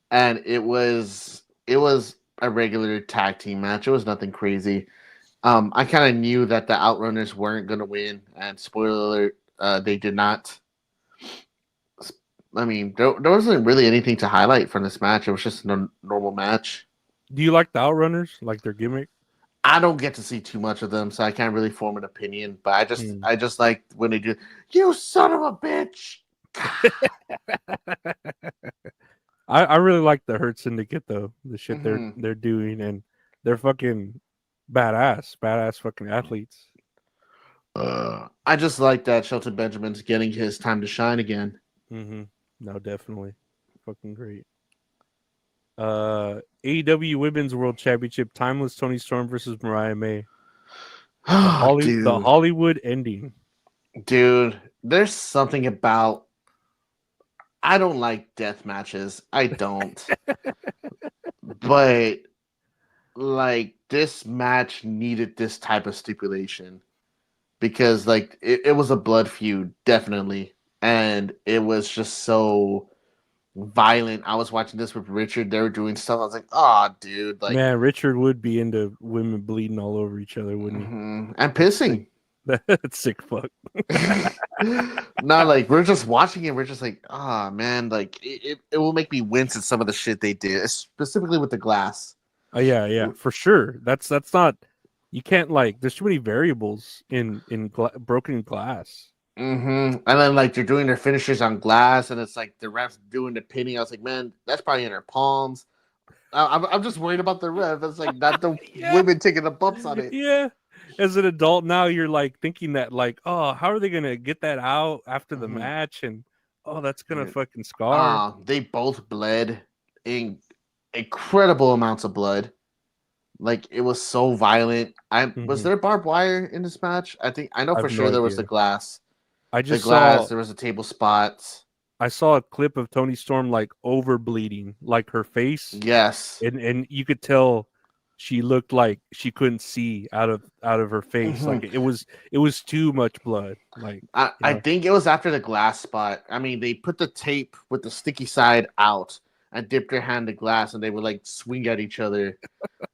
and it was a regular tag team match. It was nothing crazy. I kind of knew that the Outrunners weren't gonna win, and spoiler alert, they did not. I mean, there wasn't really anything to highlight from this match. It was just a normal match. do you like the Outrunners? Like their gimmick? I don't get to see too much of them, so I can't really form an opinion. But I just like when they do, you son of a bitch. I really like the Hurt Syndicate though. The shit Mhm. they're doing, and they're fucking badass fucking athletes. I just like that Shelton Benjamin's getting his time to shine again. Mm-hmm. No, definitely, fucking great. AEW Women's World Championship, Timeless Tony Storm versus Mariah May. The Hollywood ending. Dude, there's something about. I don't like death matches. I don't. But like this match needed this type of stipulation because like it was a blood feud, definitely. And it was just so violent. I was watching this with Richard. They were doing stuff. I was like, oh, dude. Like, Man, Richard would be into women bleeding all over each other, wouldn't he? And pissing. That's sick fuck. Not like we're just watching it. We're just like, ah, man. Like it will make me wince at some of the shit they did, specifically with the glass. Oh yeah, for sure. That's not. You can't like. There's too many variables in broken glass. And then like they're doing their finishers on glass, and it's like the refs doing the pinning. I was like, man, that's probably in their palms. I'm just worried about the ref. It's like not the women taking the bumps on it. Yeah. As an adult now, you're like thinking that like, oh, how are they gonna get that out after the match? And oh, that's gonna fucking scar. They both bled in incredible amounts of blood. Like it was so violent. Was there barbed wire in this match? I know for sure there was the glass. I just saw saw there was a table spot. I saw a clip of Toni Storm like over bleeding, like her face. Yes, and you could tell she looked like she couldn't see out of her face. Like it was too much blood. Like I think it was after the glass spot. I mean, they put the tape with the sticky side out and dipped their hand in glass, and they would like swing at each other.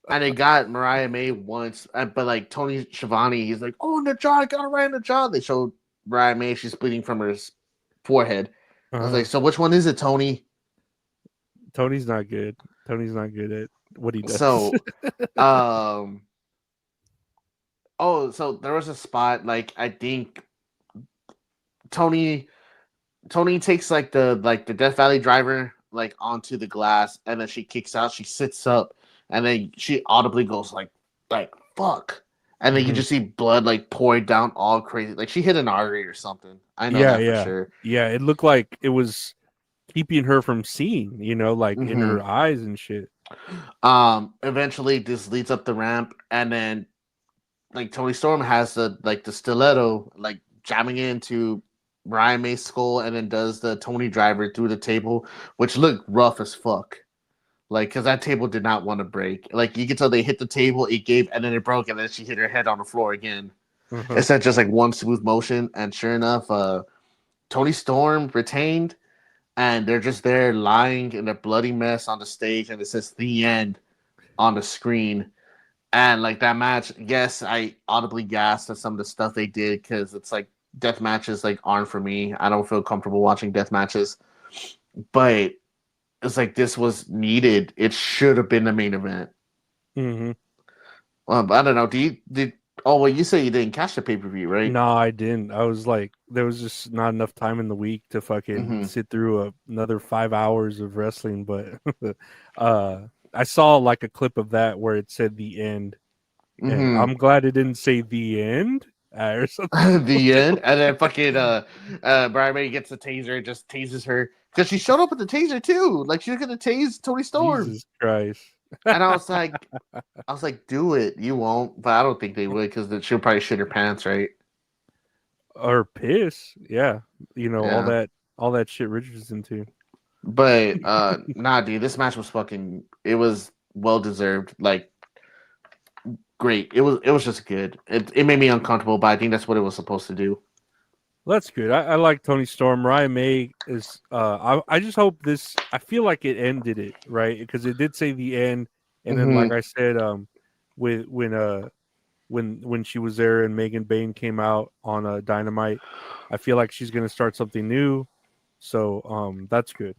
And they got Mariah May once, but like Tony Schiavone, he's like, "Oh, in the jaw, I got her right in the jaw." They showed Mariah May, she's bleeding from her forehead. I was like, "So which one is it, Tony?" Tony's not good. Tony's not good at what he does. So, so there was a spot like I think Tony takes like the Death Valley driver like onto the glass, and then she kicks out. She sits up, and then she audibly goes like fuck, and then you just see blood like pouring down all crazy. Like she hit an artery or something. I know that for sure. Yeah, it looked like it was keeping her from seeing, like in her eyes and shit. Eventually this leads up the ramp, and then like Toni Storm has the stiletto like jamming into Mariah May's skull, and then does the Tony driver through the table, which looked rough as fuck. Like, because that table did not want to break. Like, you could tell they hit the table, it gave, and then it broke, and then she hit her head on the floor again. It's not just like one smooth motion. And sure enough, Toni Storm retained. and they're just there lying in a bloody mess on the stage, and it says "The End" on the screen. And like that match, yes, I audibly gasped at some of the stuff they did because it's like death matches like aren't for me. I don't feel comfortable watching death matches, but it's like this was needed. It should have been the main event. Mm-hmm. But I don't know. Did oh well? You say you didn't catch the pay per view, right? No, I didn't. I was like, there was just not enough time in the week to fucking Mhm. sit through another 5 hours of wrestling. But I saw like a clip of that where it said "The End," and Mhm. I'm glad it didn't say "The End" or something. The end, and then fucking Brian May gets the taser and just tases her because she showed up with the taser too. Like she was gonna tase Tony Storm, Jesus Christ. and I was like, do it. You won't, but I don't think they would because she'll probably shit her pants, right? Or piss. Yeah. You know, Yeah. all that shit Richard's into. But nah, dude, this match was fucking. It was well deserved. Like great. It was just good. It made me uncomfortable, but I think that's what it was supposed to do. Well, that's good. I like Tony Storm. Ryan May is I just hope this I feel like it ended it, right? Because it did say the end, and then like Mhm. I said, with when she was there and Megan Bain came out on Dynamite, I feel like she's gonna start something new. So that's good.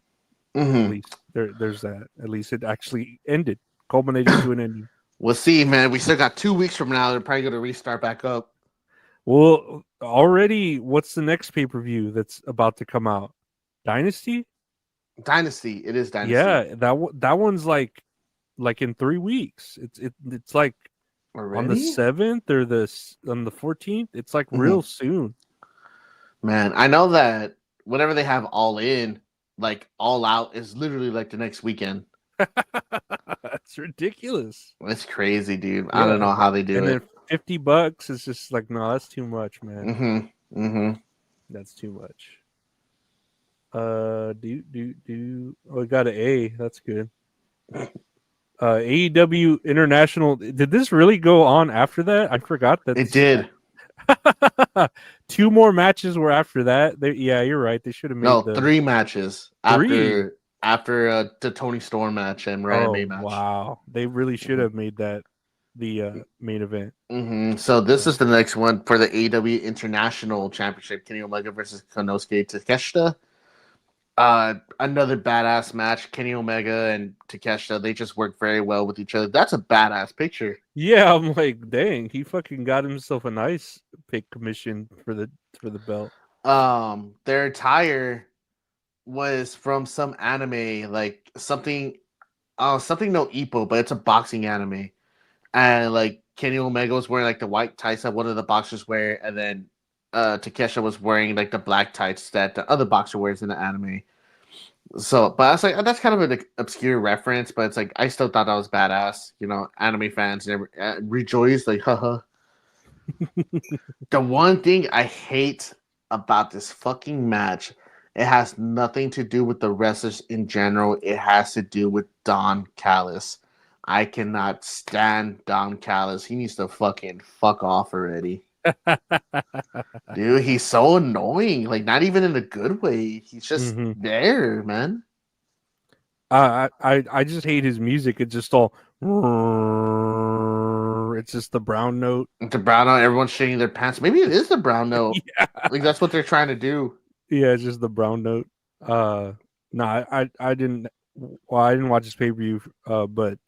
At Mhm. least there's that. At least it actually ended, culminated to an ending. We'll see, man. We still got 2 weeks from now. They're probably gonna restart back up. Well, already, what's the next pay per view that's about to come out? Dynasty? Dynasty. It is Dynasty. Yeah, that one's like in 3 weeks. It's like on the Already? 7th or on the 14th. It's like real soon. Man, I know that whenever they have All In, like All Out is literally like the next weekend. That's ridiculous. It's crazy, dude. I don't Yeah, know how they do and it. then $50 is just like, no, that's too much, man. Mm-hmm. Mm-hmm. That's too much. Oh, we got an A. That's good. AEW International. Did this really go on after that? I forgot that. It did. 2 more matches were after that. Yeah, you're right. They should have made No, the 3 matches 3. after the Tony Storm match and Ryan May Oh match. wow, they really should have made that the main event. Mm-hmm. So this is the next one for the AEW International Championship: Kenny Omega versus Konosuke Takeshita. Another badass match. Kenny Omega and Takeshita, they just work very well with each other. That's a badass picture. Yeah, I'm like, dang, he fucking got himself a nice pick commission for the belt. Their attire was from some anime, like something no Ippo, but it's a boxing anime. And like Kenny Omega was wearing like the white tights that one of the boxers wear, and then Takeshita was wearing like the black tights that the other boxer wears in the anime. So, but I was like, that's kind of an obscure reference, but it's like I still thought that was badass. You know, anime fans never rejoice, like, haha. The one thing I hate about this fucking match, it has nothing to do with the wrestlers in general. It has to do with Don Callis. I cannot stand Don Callis. He needs to fucking fuck off already. Dude, he's so annoying. Like, not even in a good way. He's just there, man. I just hate his music. It's just all. It's just the brown note. The brown note, everyone's shitting their pants. Maybe it is the brown note. Yeah. Like, that's what they're trying to do. Yeah, it's just the brown note. No, I didn't. Well, I didn't watch his pay per view. But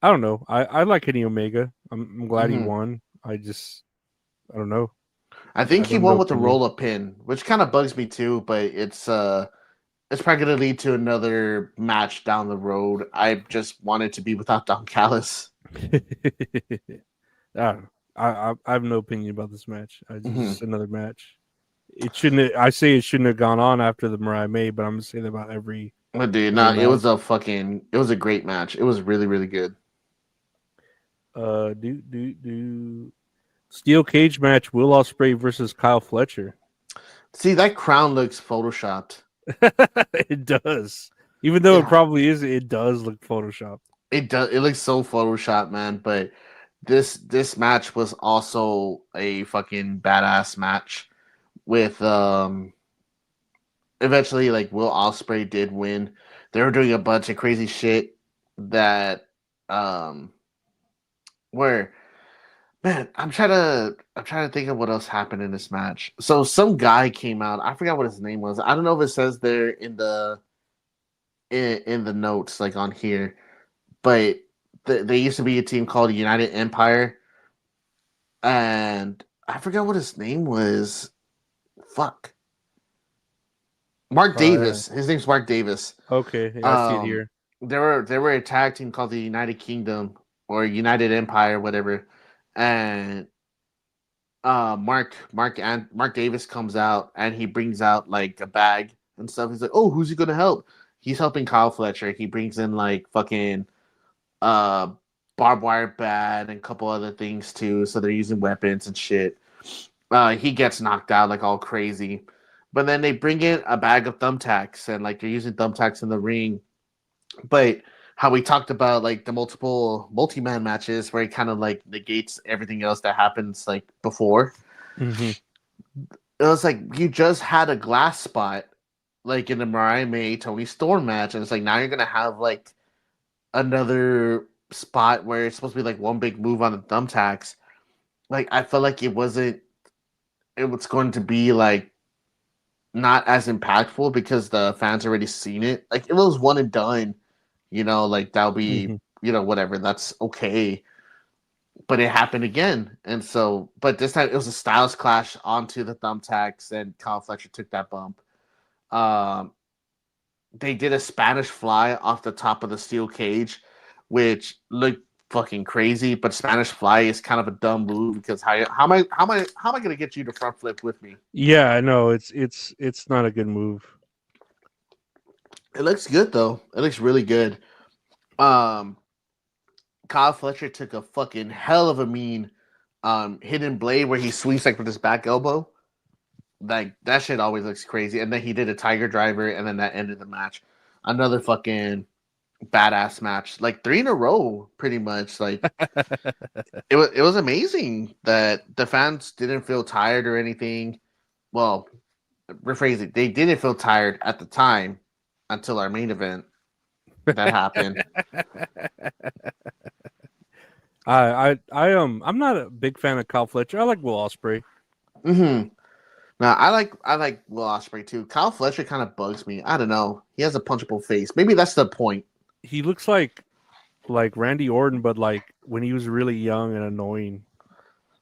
I don't know. I like Kenny Omega. I'm glad he won. I don't know. I think I he have won no with the opinion. roll up pin, which kind of bugs me too. But it's probably going to lead to another match down the road. I just wanted to be without Don Callis. I have no opinion about this match. It's just another match. It shouldn't. I say it shouldn't have gone on after the Mariah May, but I'm gonna say that about every. But dude, it was a great match. It was really, really good. Steel cage match: Will Ospreay versus Kyle Fletcher. See, that crown looks photoshopped. It does, even though it probably is. It does look photoshopped. It does. It looks so photoshopped, man. But this match was also a fucking badass match with eventually, like Will Ospreay did win. They were doing a bunch of crazy shit that where man, I'm trying to think of what else happened in this match. So some guy came out. I forgot what his name was. I don't know if it says there in the notes like on here, but they used to be a team called United Empire, and I forgot what his name was. Fuck. Mark Yeah. Davis. His name's Mark Davis. Okay, yeah, I see it Um, here. they were a tag team called the United Kingdom or United Empire, whatever. And Mark Davis comes out and he brings out like a bag and stuff. He's like, "Oh, who's he gonna help?" He's helping Kyle Fletcher. He brings in like fucking uh barbed wire bat and a couple other things too. So they're using weapons and shit. He gets knocked out like all crazy. But then they bring in a bag of thumbtacks and like they're using thumbtacks in the ring. But how we talked about like the multiple multi-man matches where it kind of like negates everything else that happens like before. Hmm. It was like you just had a glass spot like in the Mariah May Tony Storm match, and it's like now you're gonna have like another spot where it's supposed to be like one big move on the thumbtacks. Like I felt like it was going to be like not as impactful because the fans already seen it. Like if it was one and done, like that'll be, Hmm. whatever. That's okay. But it happened again. And so, but this time it was a styles clash onto the thumbtacks and Kyle Fletcher took that bump. Um, they did a Spanish fly off the top of the steel cage, which looked fucking crazy. But Spanish fly is kind of a dumb move because how am I gonna get you to front flip with me? Yeah, I know it's not a good move. It looks good though. It looks really good. Um, Kyle Fletcher took a fucking hell of a mean hidden blade where he swings like with his back elbow. Like that shit always looks crazy. And then he did a tiger driver, and then that ended the match. Another fucking badass match, like 3 in a row, pretty much. Like it was amazing that the fans didn't feel tired or anything. Well, rephrase it, they didn't feel tired at the time until our main event that happened. I'm not a big fan of Kyle Fletcher. I like Will Ospreay. Mm-hmm. Now I like Will Ospreay too. Kyle Fletcher kind of bugs me. I don't know. He has a punchable face. Maybe that's the point. He looks like Randy Orton, but like when he was really young and annoying.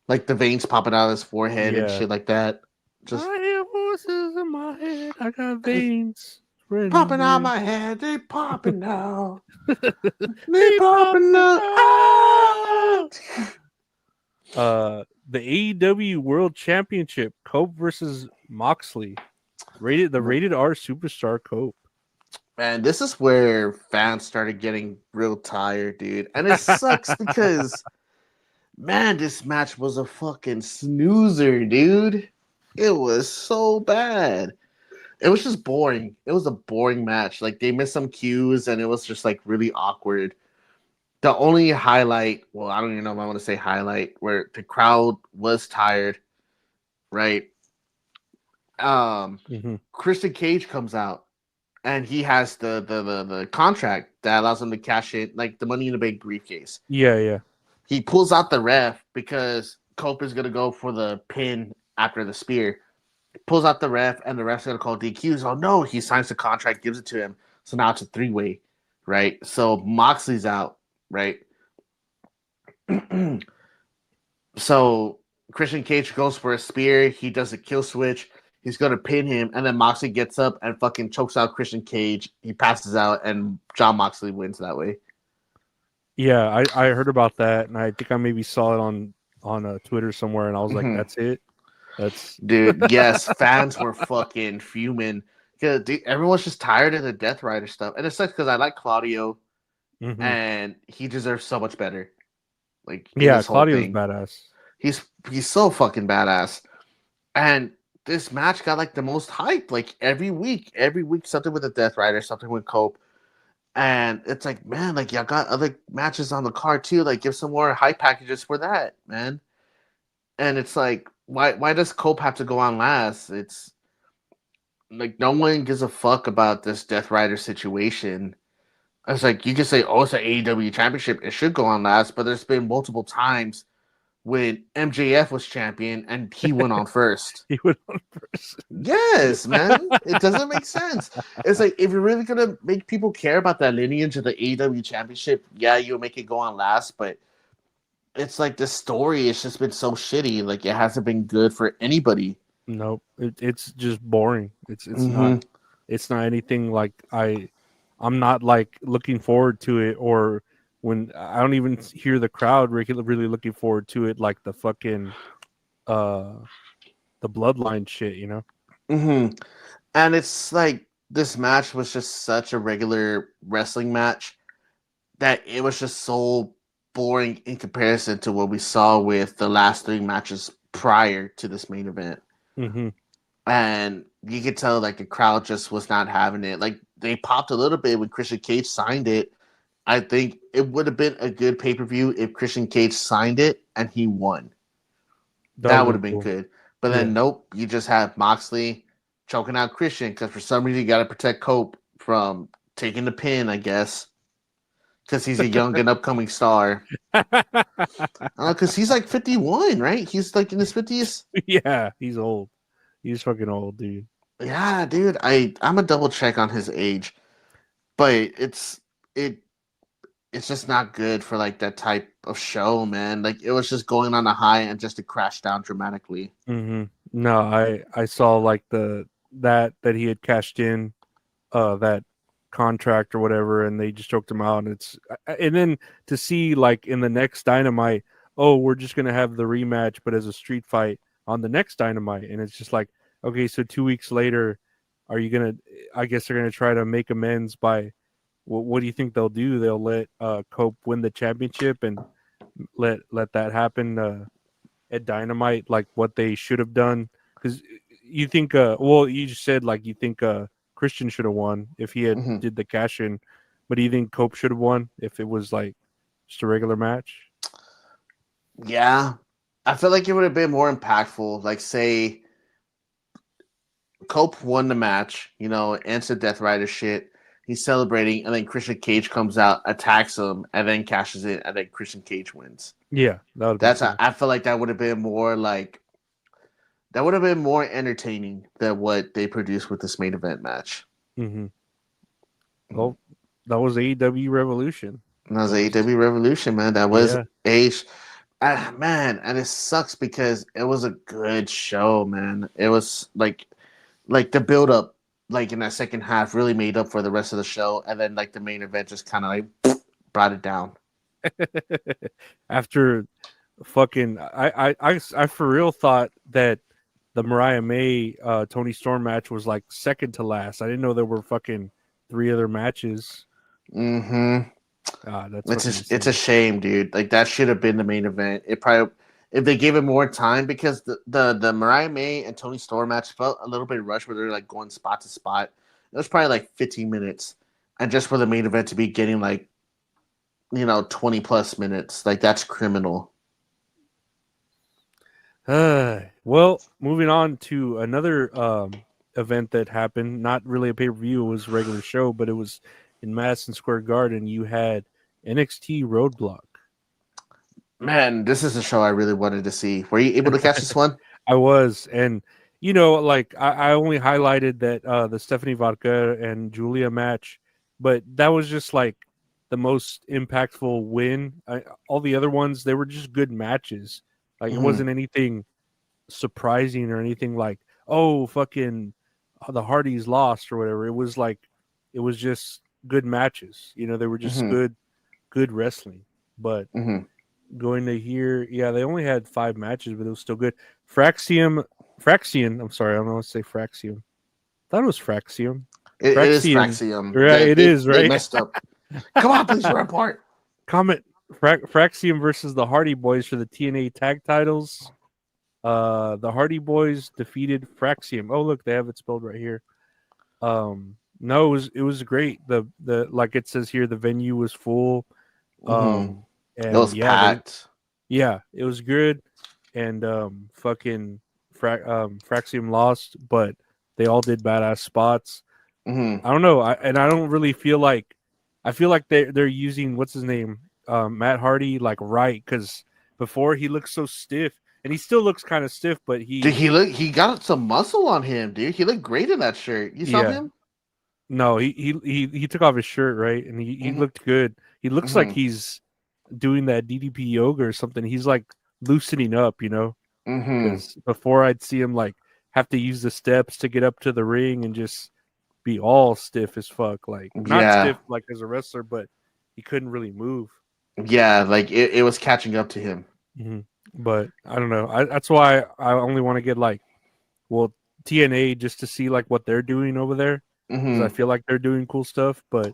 Like the veins popping out of his forehead and Yeah. shit like that. Just I have voices in my head. I got veins. popping out my head. They popping out. They popping out. The AEW World Championship, Cope versus Moxley. Rated R superstar Cope. Man, this is where fans started getting real tired, dude. And it sucks because, man, this match was a fucking snoozer, dude. It was so bad. It was just boring. It was a boring match. Like, they missed some cues, and it was just, like, really awkward. The only highlight, well, I don't even know if I want to say highlight, where the crowd was tired, right? Mhm. Christian Cage comes out. And he has the contract that allows him to cash it, like the Money in the Bank briefcase. Yeah. He pulls out the ref because Cope is going to go for the pin after the spear. Pulls out the ref, and the ref's going to call DQ. Oh, no. He signs the contract, gives it to him. So now it's a 3-way, right? So Moxley's out, right? So Christian Cage goes for a spear. He does a kill switch. He's going to pin him, and then Moxley gets up and fucking chokes out Christian Cage. He passes out, and John Moxley wins that way. Yeah, I heard about that, and I think I maybe saw it on Twitter somewhere, and I was like, Mhm. that's it. That's Dude, yes, fans were fucking fuming. Because everyone's just tired of the Death Rider stuff. And it sucks because I like Claudio, Mhm. and he deserves so much better. Like, in Yeah, this whole Claudio's thing. badass. He's so fucking badass. And this match got like the most hype. Like every week something with the Death Rider, something with Cope. And it's like, man, like y'all got other matches on the card too. Like give some more hype packages for that, man. And it's like, why does Cope have to go on last? It's like no one gives a fuck about this Death Rider situation. It's like you can say, "Oh, it's an AEW championship; it should go on last." But there's been multiple times when MJF was champion and he went on first. He went on first. Yes, man, it doesn't make sense. It's like if you're really gonna make people care about that lineage of the AEW championship, yeah, you'll make it go on last. But it's like the story has just been so shitty. Like it hasn't been good for anybody. Nope, it's just boring. It's Mhm. not anything like I'm not like looking forward to it, or when I don't even hear the crowd really looking forward to it, like the fucking uh the bloodline shit, you know. Mm-hmm. And it's like this match was just such a regular wrestling match that it was just so boring in comparison to what we saw with the last three matches prior to this main event. Mm-hmm. And you could tell like the crowd just was not having it. Like they popped a little bit when Christian Cage signed it. I think it would have been a good pay-per-view if Christian Cage signed it and he won. That would have been cool. good. But then, Yeah. nope, you just have Moxley choking out Christian because for some reason you got to protect Cope from taking the pin, I guess, because he's a young and upcoming star. Because he's like 51, right? He's like in his 50s. Yeah, he's old. He's fucking old, dude. Yeah, dude. I'm a double check on his age, but it's just not good for like that type of show, man. Like it was just going on a high and just to crash down dramatically. Mm-hmm. No, I saw like that he had cashed in that contract or whatever, and they just choked him out. And then to see like in the next Dynamite, oh, we're just gonna have the rematch, but as a street fight on the next Dynamite, and it's just like, okay, so 2 weeks later, are you gonna? I guess they're gonna try to make amends by. What do you think they'll do? They'll let Cope win the championship and let that happen at Dynamite, like what they should have done. Because you think, well, you just said like you think Christian should have won if he had Mm-hmm. did the cash in, but do you think Cope should have won if it was like just a regular match? Yeah, I feel like it would have been more impactful. Like, say, Cope won the match, ends the Death Rider shit. He's celebrating, and then Christian Cage comes out, attacks him, and then cashes in, and then Christian Cage wins. Yeah, that would. I feel like that would have been more like that would have been more entertaining than what they produced with this main event match. Mm-hmm. Well, that was AEW Revolution. And that was AEW Revolution, man. That was Yeah. man, and it sucks because it was a good show, man. It was like the build up, like in that second half, really made up for the rest of the show, and then like the main event just kind of like brought it down. After fucking, I for real thought that the Mariah May Tony Storm match was like second to last. I didn't know there were fucking 3 other matches. Mm-hmm. That's It's a shame, dude. Like that should have been the main event. It probably if they gave it more time because the Mariah May and Tony Storm match felt a little bit rushed where they're like going spot to spot. It was probably like 15 minutes, and just for the main event to be getting like 20 plus minutes, like that's criminal. Well, moving on to another event that happened. Not really a pay per view; it was a regular show, but it was in Madison Square Garden. You had NXT Roadblock. Man, this is a show I really wanted to see. Were you able to catch this one? I was, and like I only highlighted that the Stephanie Vodka and Julia match, but that was just like the most impactful win. All the other ones, they were just good matches. Like it wasn't anything surprising or anything like, oh, fucking the Hardys lost or whatever. It was just good matches. They were just good wrestling. But going to here, yeah, they only had 5 matches, but it was still good. Fraxium. I'm sorry, I don't know what to say. Fraxium. I thought it was Fraxium. It is Fraxium. Right, it is, right? They messed up. Come on, please, we're apart. Comment Fraxium versus the Hardy Boys for the TNA tag titles. The Hardy Boys defeated Fraxium. Oh, look, they have it spelled right here. No, it was great. The like it says here, the venue was full. And it was packed. It was good. And fucking Fraxium lost, but They all did badass spots. Mm-hmm. I don't know. I don't really feel like. I feel like they're using what's his name, Matt Hardy, like right, because before he looked so stiff, and he still looks kind of stiff, but Dude, he got some muscle on him, dude. He looked great in that shirt. You saw yeah. him? No, he took off his shirt, right, and he Mm-hmm. looked good. He looks like he's doing that DDP yoga or something. He's like loosening up, Mm-hmm. because before I'd see him like have to use the steps to get up to the ring and just be all stiff as fuck, like not Yeah. stiff like as a wrestler, but he couldn't really move. Yeah, like it was catching up to him. But I don't know. That's why I only want to get like, well, TNA just to see like what they're doing over there, because I Mm-hmm. feel like they're doing cool stuff. But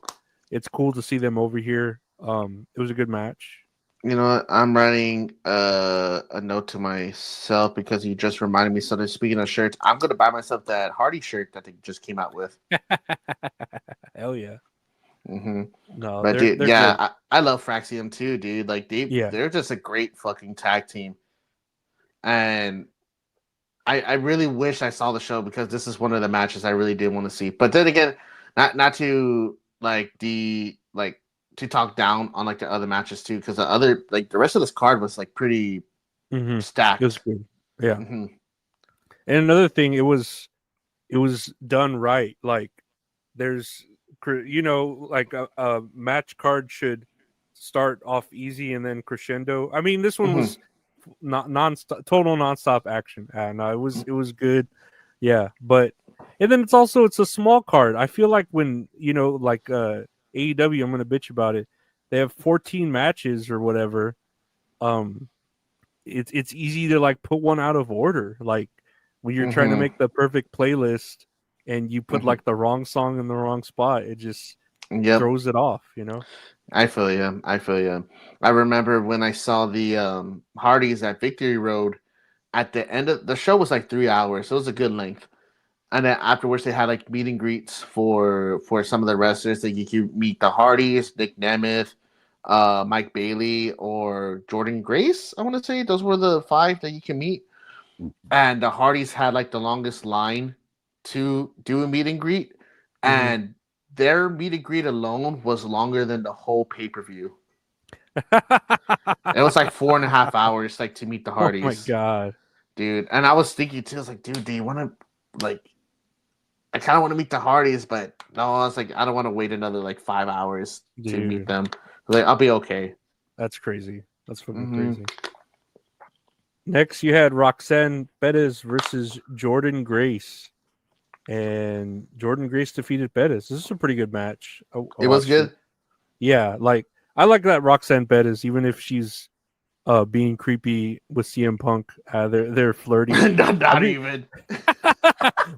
it's cool to see them over here. It was a good match. You know what? I'm writing a note to myself because you just reminded me something. Speaking of shirts, I'm gonna buy myself that Hardy shirt that they just came out with. Hell yeah. Mm-hmm. No, But they're dude, yeah, good. I love Fraxium too, dude. Like Yeah. they're just a great fucking tag team, and I really wish I saw the show because this is one of the matches I really did want to see. But then again, not to like to talk down on like the other matches too, because the rest of this card was like pretty Mm-hmm. stacked. It was good. Yeah. Mm-hmm. And another thing, it was done right. Like there's like a match card should start off easy and then crescendo. I mean, this one Mm-hmm. was not total nonstop action. No, it was good. Yeah, but and then it's a small card. I feel like when like AEW, I'm gonna bitch about it. They have 14 matches or whatever. Um, it's easy to like put one out of order. Like when you're trying to Mm-hmm. make the perfect playlist and you put Mm-hmm. like the wrong song in the wrong spot, it just Yep. throws it off. I feel you. I feel you. I remember when I saw the Hardys at Victory Road at the end of the show was like 3 hours, so it was a good length. And then afterwards, they had like meet and greets for some of the wrestlers that you could meet the Hardys, Nick Nemeth, Mike Bailey, or Jordan Grace. I want to say those were the 5 that you can meet. And the Hardys had like the longest line to do a meet and greet, and their meet and greet alone was longer than the whole pay-per-view. It was like 4.5 hours, like to meet the Oh my Hardys, god. dude. And I was thinking too, I was like, dude, do you want to like? I kind of want to meet the Hardys, but no, I was like, I don't want to wait another like 5 hours to meet Dude. them. Like, I'll be okay. That's crazy. That's fucking Mhm. crazy. Next, you had Roxanne Bettis versus Jordan Grace, and Jordan Grace defeated Bettis. This is a pretty good match. I It was watched good. Yeah, like I like that Roxanne Bettis, even if she's being creepy with CM Punk. They're flirty. not I mean, even.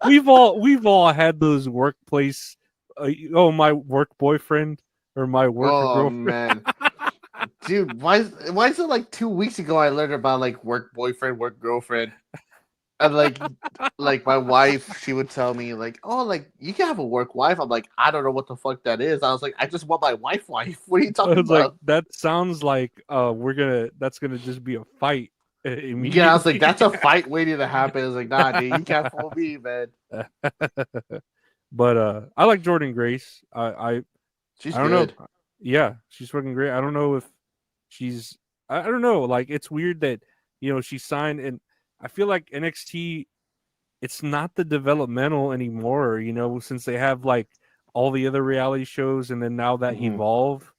we've all had those workplace. My work boyfriend or my work Oh girlfriend. man, dude, why is it like 2 weeks ago I learned about like work boyfriend, work girlfriend, and like my wife, she would tell me like, oh, like you can have a work wife. I'm like, I don't know what the fuck that is. I was like, I just want my wife. What are you I talking was like, about? that sounds like that's gonna just be a fight immediately. Yeah, I was like, that's a fight waiting to happen. I was like, nah, dude, you can't fool me, man. But I like Jordan Grace. I She's don't good. know. Yeah, she's fucking great. I don't know if she's. I don't know. Like it's weird that she signed, and I feel like NXT. It's not the developmental anymore. Since they have like all the other reality shows, and then now that Mhm. Evolve,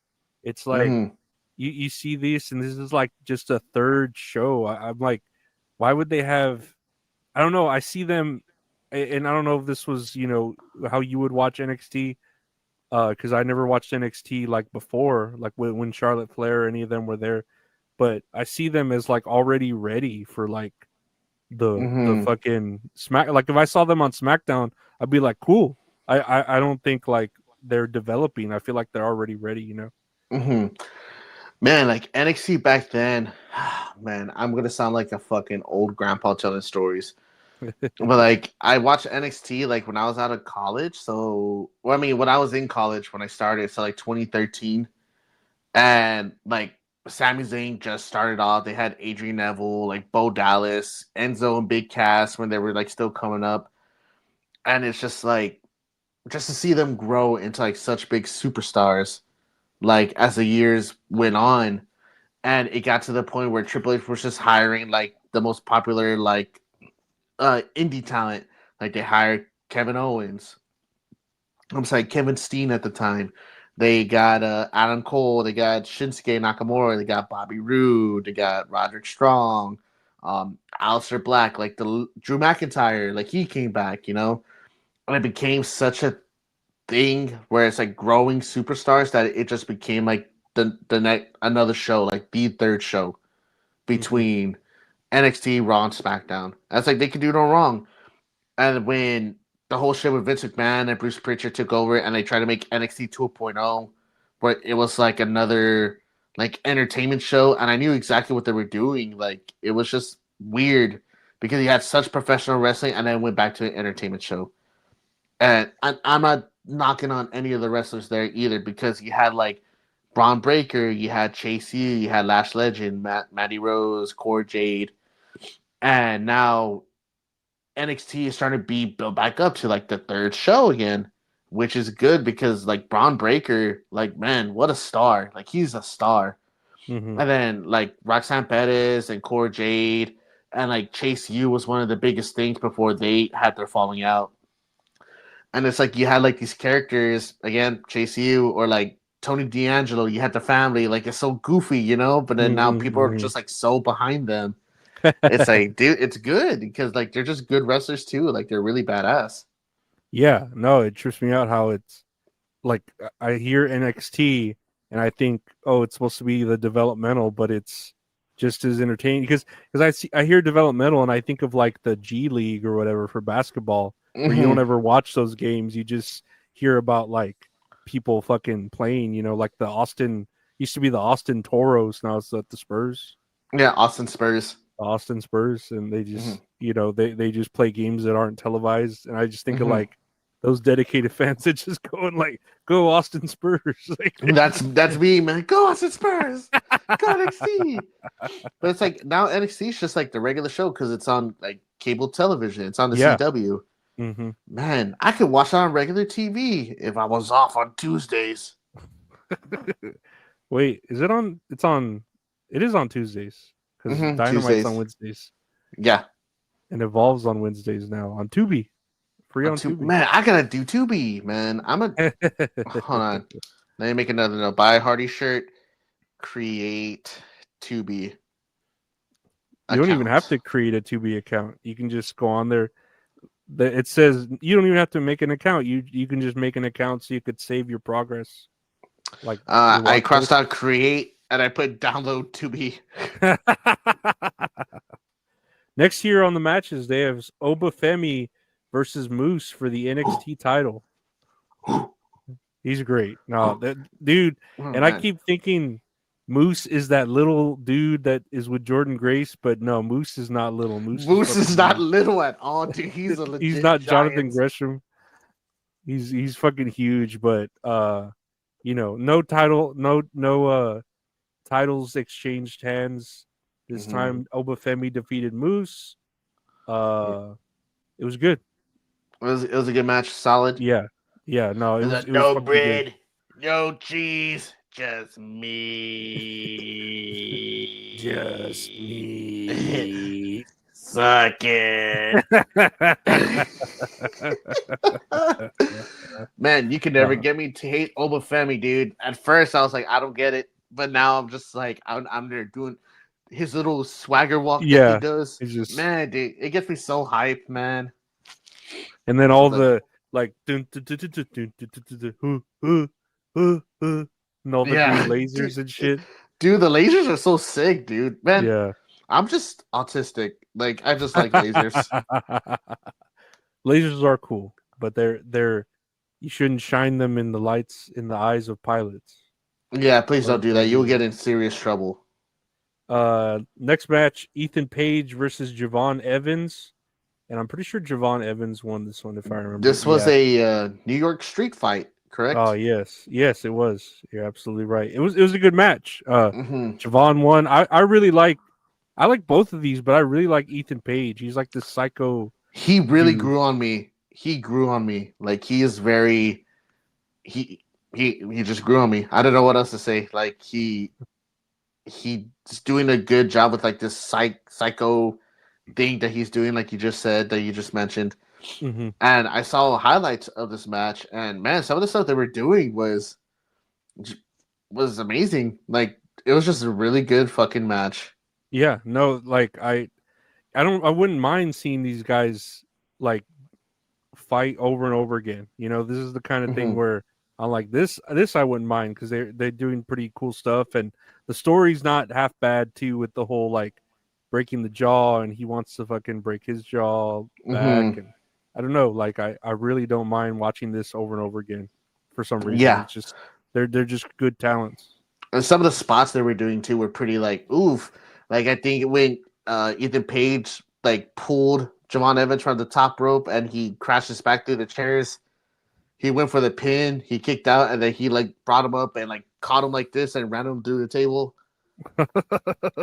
it's like Mhm. you see this, and this is like just a third show. I'm like, why would they have? I don't know. I see them, and I don't know if this was how you would watch NXT. Because I never watched NXT like before, like when Charlotte Flair or any of them were there, but I see them as like already ready for like the Mhm. fucking smack. Like if I saw them on SmackDown, I'd be like, cool. I don't think like they're developing. I feel like they're already ready. Mhm. Man, like NXT back then, man, I'm gonna sound like a fucking old grandpa telling stories. But like I watched NXT like when I was out of college. So well, I mean when I was in college when I started, so like 2013. And like Sami Zayn just started off. They had Adrian Neville, like Bo Dallas, Enzo and Big Cass when they were like still coming up. and it's just like just to see them grow into like such big superstars, like as the years went on, and it got to the point where Triple H was just hiring like the most popular like indie talent. Like they hired Kevin Owens. I'm sorry, Kevin Steen at the time. They got Adam Cole. They got Shinsuke Nakamura. They got Bobby Roode. They got Roderick Strong. Aleister Black. Like the Drew McIntyre. Like he came back, you know, and it became such a thing where it's like growing superstars that it just became like the next another show, like the third show between NXT, Raw, and SmackDown. That's like they could do no wrong. And when the whole shit with Vince McMahon and Bruce Pritchard took over, and they tried to make NXT 2.0, where it was like another like entertainment show, and I knew exactly what they were doing. Like it was just weird because you had such professional wrestling, and then went back to an entertainment show. And I'm not knocking on any of the wrestlers there either, because you had like Braun Breaker, you had Chase U, you had Lash Legend, Matty Rose, Core Jade, and now NXT is starting to be built back up to like the third show again, which is good because like Braun Breaker, like man, what a star! Like he's a star. Mm-hmm. And then like Roxanne Perez and Core Jade and like Chase U was one of the biggest things before they had their falling out. And it's like you had like these characters again, Chase U or like Tony D'Angelo. You had the family, like it's so goofy, you know. But then now people are just like so behind them. It's like, dude, it's good because like they're just good wrestlers too. Like they're really badass. Yeah, no, it trips me out how it's like I hear NXT and I think, oh, it's supposed to be the developmental, but it's just as entertaining because I hear developmental and I think of like the G League or whatever for basketball, where you don't ever watch those games. You just hear about like people fucking playing, you know, like the Austin used to be the Austin Toros, now it's at the Spurs. Yeah, Austin Spurs. Austin Spurs, and they just you know they just play games that aren't televised, and I just think of like those dedicated fans that just go and like go Austin Spurs. Like, that's me, man. Go Austin Spurs. Go NXT. But it's like now NXT is just like the regular show because it's on like cable television. It's on the CW. Mm-hmm. Man, I could watch it on regular TV if I was off on Tuesdays. Wait, is it on? It's on. It is on Tuesdays because Dynamite's Tuesdays. on Wednesdays. Yeah, and Evolves on Wednesdays now on Tubi. Free on Tubi. Man, I gotta do Tubi, man. Hold on. Let me make another note. Buy a Hardy shirt. Create Tubi. You don't even have to create a Tubi account. You can just go on there. It says you don't even have to make an account. You can just make an account so you could save your progress. Like I crossed out create and I put download Tubi. Next year on the matches, they have Obafemi versus Moose for the NXT title. He's great. No, that dude, and I keep thinking Moose is that little dude that is with Jordan Grace, but no, Moose is not little. Moose is not little at all, dude. He's a legit he's not giant. Jonathan Gresham. He's fucking huge, but you know, no titles exchanged hands. This time Obafemi defeated Moose. It was good. It was a good match, solid. Yeah. No, it was no fucking bread, good. no cheese, just me. Just me. Suck it. Man, you can never get me to hate Obafemi, dude. At first, I was like, I don't get it, but now I'm just like, I'm there doing his little swagger walk that he does. Just... Man, dude, it gets me so hyped, man. And then all the like, and all the green lasers and shit. Dude, the lasers are so sick, dude. Man, yeah. I'm just autistic. Like, I just like lasers. Lasers are cool, but they're you shouldn't shine them in the lights in the eyes of pilots. Yeah, please don't do that. You'll get in serious trouble. Next match, Ethan Page versus Javon Evans. And I'm pretty sure Javon Evans won this one, if I remember. This was a New York street fight, correct? Oh, yes, it was. You're absolutely right. It was a good match. Javon won. I like both of these, but I really like Ethan Page. He's like this psycho. He really grew on me he grew on me. Like he is very he he just grew on me. I don't know what else to say. Like he's doing a good job with like this psycho thing that he's doing, like you just said, that you just mentioned. Mm-hmm. And I saw highlights of this match, and man, some of the stuff they were doing was amazing. Like it was just a really good fucking match. Yeah, no, like I wouldn't mind seeing these guys like fight over and over again. You know, this is the kind of thing Mhm. where I'm like this I wouldn't mind because they're doing pretty cool stuff, and the story's not half bad too, with the whole like breaking the jaw, and he wants to fucking break his jaw back, Mhm. and I don't know, like I really don't mind watching this over and over again for some reason. Yeah, It's just they're just good talents. and some of the spots they were doing too were pretty like oof. Like I think when Ethan Page like pulled Javon Evans from the top rope and he crashes back through the chairs. He went for the pin, he kicked out, and then he like brought him up and like caught him like this and ran him through the table.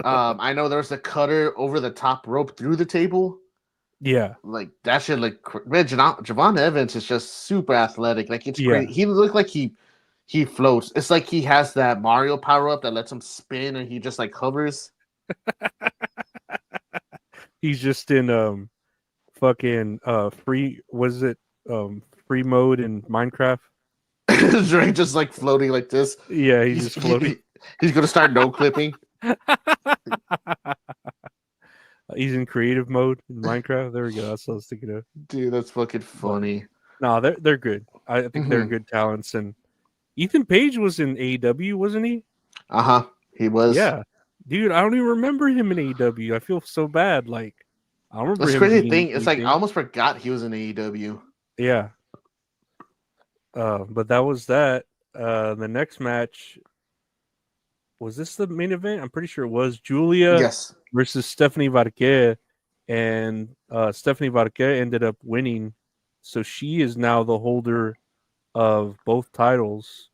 I know there was a cutter over the top rope through the table. Yeah, Like that shit, like man, Javon Evans is just super athletic. Like it's yeah. crazy. He looked like he floats. It's like he has that Mario power up that lets him spin and he just like hovers. He's just in fucking free, was it free mode in Minecraft? Drake just like floating like this. Yeah, he's just floating. He's gonna start no clipping. He's in creative mode in Minecraft. There we go. That's what I was thinking of. Dude, that's fucking funny. No, they're good. I think they're good talents. And Ethan Page was in AEW, wasn't he? Uh-huh. He was. Yeah, dude. I don't even remember him in AEW. I feel so bad. Like I don't remember That's him. crazy being thing. It's like I anything. almost forgot he was in AEW. Yeah. But that was that. The next match, was this the main event? I'm pretty sure it was Julia Yes. versus Stephanie Varquez, and Stephanie Varquez ended up winning, so she is now the holder of both titles.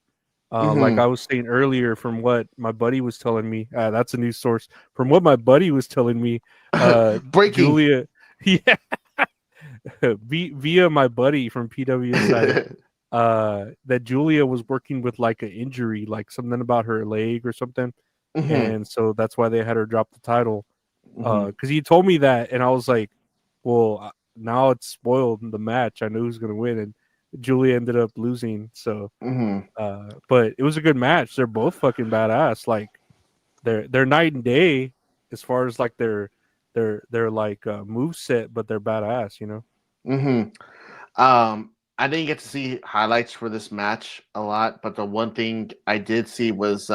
Like I was saying earlier, from what my buddy was telling me, that's a news source. From what my buddy was telling me, Breaking. Julia, yeah, via my buddy from PWSI, that Julia was working with like an injury, like something about her leg or something, and so that's why they had her drop the title. Because he told me that, and I was like, well, now it's spoiled in the match. I know who's gonna win, and Julia ended up losing. So, but it was a good match. They're both fucking badass. Like they're night and day as far as like their like move set, but they're badass. You know. I didn't get to see highlights for this match a lot, but the one thing I did see was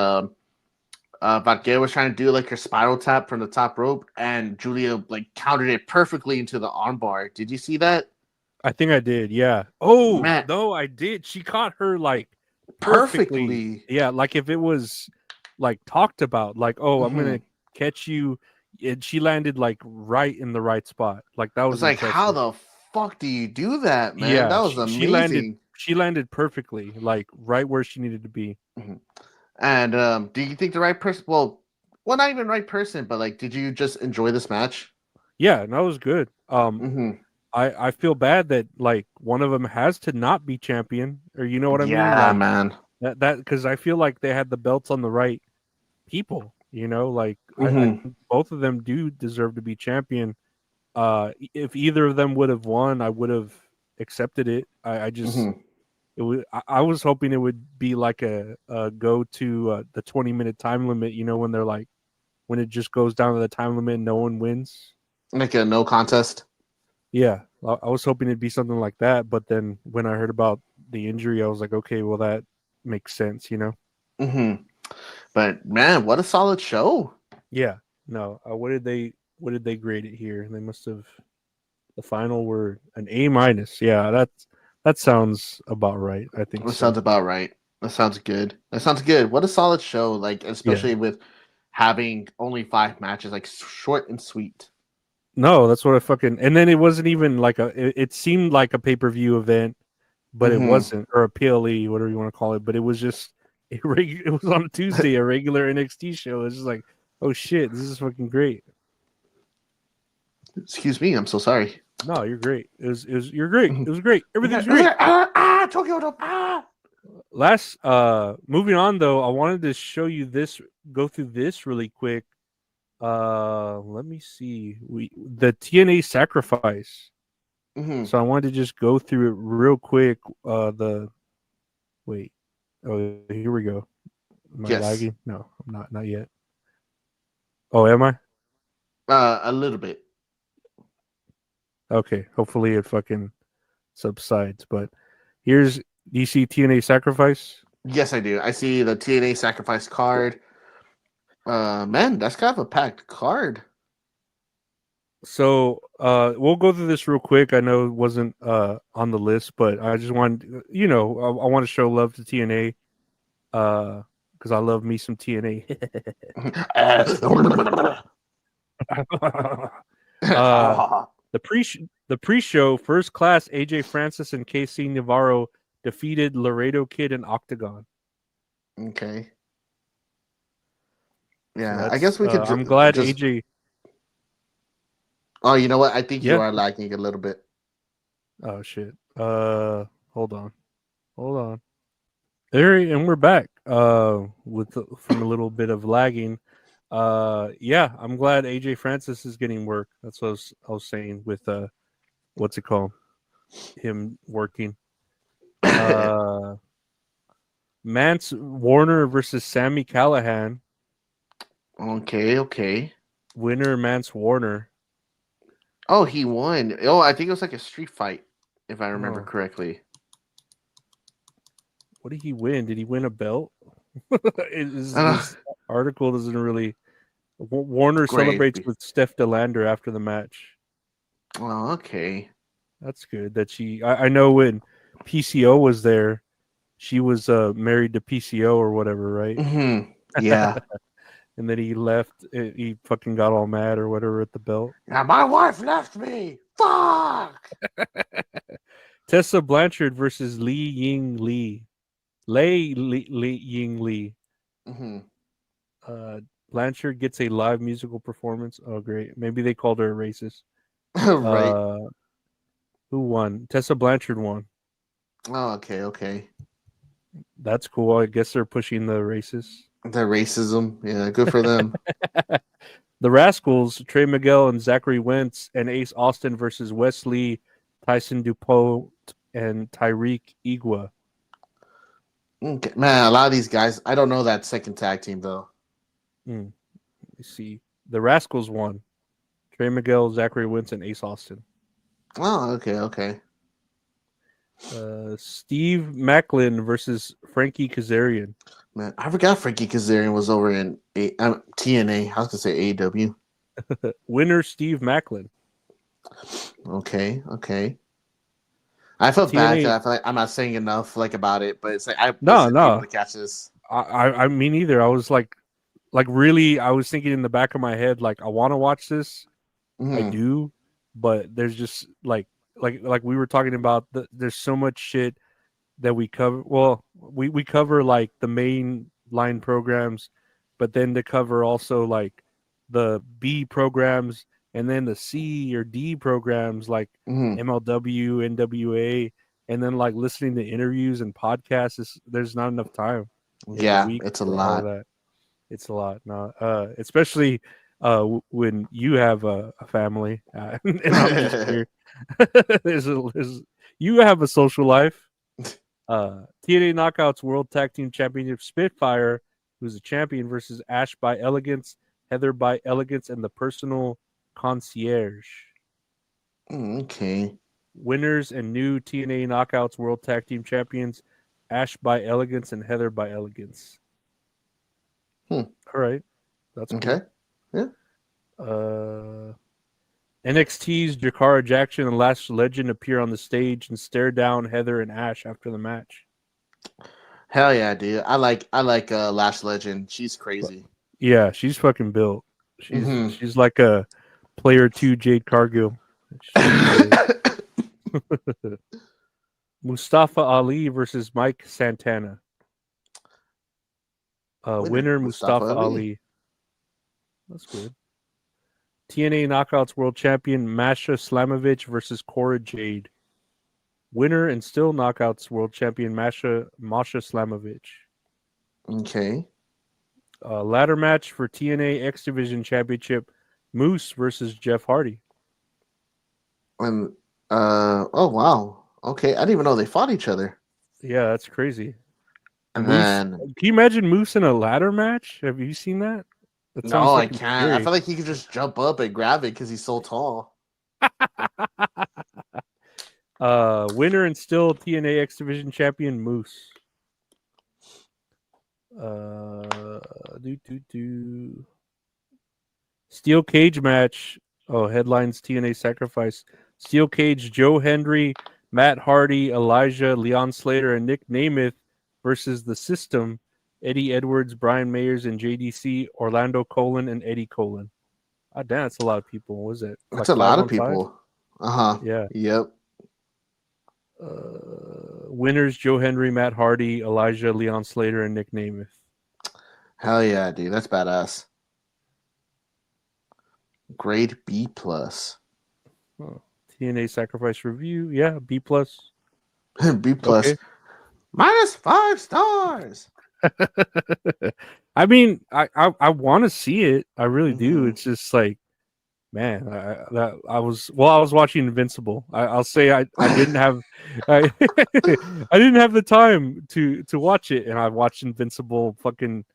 Varquez was trying to do like her spiral tap from the top rope, and Julia like countered it perfectly into the armbar. Did you see that? I think I did. Yeah. Oh Man. no, I did. She caught her like Perfectly. Yeah, like if it was like talked about, like, oh, I'm gonna catch you, and she landed like right in the right spot. Like that I was was like, how impressive. the fuck do you do that, man? Yeah, That was amazing. She landed perfectly, like right where she needed to be. And do you think the right person? Well, not even right person, but like, did you just enjoy this match? Yeah, that was good. I feel bad that like one of them has to not be champion, or you know what I mean? Yeah, Like, man. that because I feel like they had the belts on the right people. You know, like I think both of them do deserve to be champion. If either of them would have won, I would have accepted it. I just it would. I was hoping it would be like a go to the 20-minute time limit. You know, when they're like when it just goes down to the time limit, and no one wins. Like a no contest. Yeah, I was hoping it'd be something like that. But then when I heard about the injury, I was like, okay, well that makes sense. You know. But man, what a solid show. Yeah. No. What did they grade it here? They must have the final word an A-. Yeah, that sounds about right. I think That so. sounds about right. That sounds good. That sounds good. What a solid show. Like, especially with having only 5 matches, like short and sweet. No, that's what I fucking. And then it wasn't even like it seemed like a pay-per-view event, but it wasn't, or a PLE, whatever you want to call it. But it was just it was on a Tuesday, a regular NXT show. It's just like, oh shit, this is fucking great. Excuse me, I'm so sorry. No, you're great. You're great. It was great. Everything's It was great. like, Tokyo Dome. Last moving on though, I wanted to show you this, go through this really quick. Let me see. The TNA Sacrifice. Mm-hmm. So I wanted to just go through it real quick. Wait. Oh, here we go. Am I Yes. lagging? No, I'm not yet. Oh, am I? A little bit. Okay. Hopefully it fucking subsides. But here's DC TNA Sacrifice. Yes, I do. I see the TNA Sacrifice card. Man, that's kind of a packed card. So we'll go through this real quick. I know it wasn't on the list, but I just wanted, I want to show love to TNA because I love me some TNA. The pre-show first class AJ Francis and KC Navarro defeated Laredo Kid and Octagon. Okay. So Yeah, I guess we could. I'm glad just... AJ. Oh, you know what? I think you Yeah. are lagging a little bit. Oh shit. Hold on. There, and we're back. From a little bit of lagging. Yeah, I'm glad AJ Francis is getting work. That's what I was saying with what's it called? Him working. Mance Warner versus Sammy Callahan. Okay. Winner Mance Warner. Oh, he won. Oh, I think it was like a street fight, if I remember correctly. What did he win? Did he win a belt? This article doesn't really. Warner celebrates with Steph DeLander after the match. Oh, okay. That's good. That I know when PCO was there, she was married to PCO or whatever, right? Mm-hmm. Yeah. And then he left. He fucking got all mad or whatever at the belt. Yeah, my wife left me. Fuck. Tessa Blanchard versus Li Ying Li. Li Ying Li. Mm-hmm. Blanchard gets a live musical performance. Oh, great. Maybe they called her a racist. Right. Who won? Tessa Blanchard won. Oh, okay. That's cool. I guess they're pushing the racists. The racism. Yeah, good for them. The Rascals, Trey Miguel and Zachary Wentz, and Ace Austin versus Wesley, Tyson DuPont, and Tyreek Igua. Okay. Man, a lot of these guys, I don't know that second tag team, though. Let me see. The Rascals won. Trey Miguel, Zachary Wentz, and Ace Austin. Oh, okay. Steve Macklin versus Frankie Kazarian. Man, I forgot Frankie Kazarian was over in TNA. I was going to say AEW. Winner Steve Macklin. Okay. I felt bad because I feel like I'm not saying enough about it, but it's like I wasn't able to catch this. I mean, either. I was like really, I was thinking in the back of my head, I want to watch this. I do, but there's just like we were talking about, there's so much shit that we cover. Well, we cover the main line programs, but then to cover also the B programs and then the C or D programs MLW, NWA, and then listening to interviews and podcasts. There's not enough time. Yeah, it's a lot. It's a lot. No, especially when you have a family and I'm just here. You have a social life. TNA Knockouts World Tag Team Championship Spitfire, who's a champion, versus Ash by Elegance, Heather by Elegance, and the Personal Concierge. Okay. Winners and new TNA Knockouts World Tag Team Champions, Ash by Elegance and Heather by Elegance. All right. That's okay. Cool. Yeah. NXT's Jakara Jackson and Lash Legend appear on the stage and stare down Heather and Ash after the match. Hell yeah, dude. I like Lash Legend. She's crazy. Yeah, she's fucking built. She's like a player 2 Jade Cargill. Mustafa Ali versus Mike Santana. Winner Mustafa Ali. That's good. TNA Knockouts World Champion Masha Slamovich versus Cora Jade. Winner and still Knockouts World Champion Masha Slamovich. Okay. Ladder match for TNA X Division Championship, Moose versus Jeff Hardy. And oh wow. Okay, I didn't even know they fought each other. Yeah, that's crazy. And Moose, then can you imagine Moose in a ladder match? Have you seen that? That sounds no, I fucking can't. scary. I feel like he could just jump up and grab it because he's so tall. Winner and still TNA X Division Champion Moose. Steel cage match. Oh, headlines TNA Sacrifice. Steel cage Joe Hendry, Matt Hardy, Elijah, Leon Slater, and Nick Namath versus the System. Eddie Edwards, Brian Mayers, and JDC, Orlando Colon, and Eddie Colon. Ah, damn, that's a lot of people. What was it? That's like a lot 5 of on 5? people. Uh-huh. Yeah. Yep. Winners Joe Hendry, Matt Hardy, Elijah, Leon Slater, and Nick Namath. Hell yeah, dude. That's badass. Grade B plus. Oh, TNA Sacrifice review. Yeah, B plus. B plus. Okay. Minus 5 stars. I mean, I want to see it. I really do. Mhm. It's just like, man, I was watching Invincible. I'll say I didn't have I didn't have the time to watch it, and I watched Invincible fucking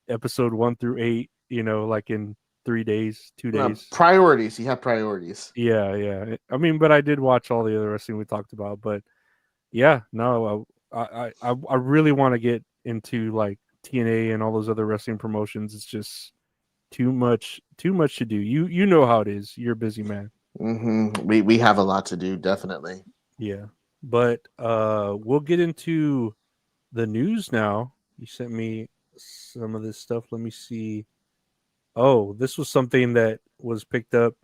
episode 1 through 8. You know, like in 3 days, 2 days. Priorities. You have priorities. Yeah. I mean, but I did watch all the other wrestling we talked about. But yeah, no, I really want to get into like TNA and all those other wrestling promotions. It's just too much to do. You know how it is. You're a busy man. Mm-hmm. We have a lot to do, definitely. Yeah, but we'll get into the news now. You sent me some of this stuff. Let me see. Oh, this was something that was picked up.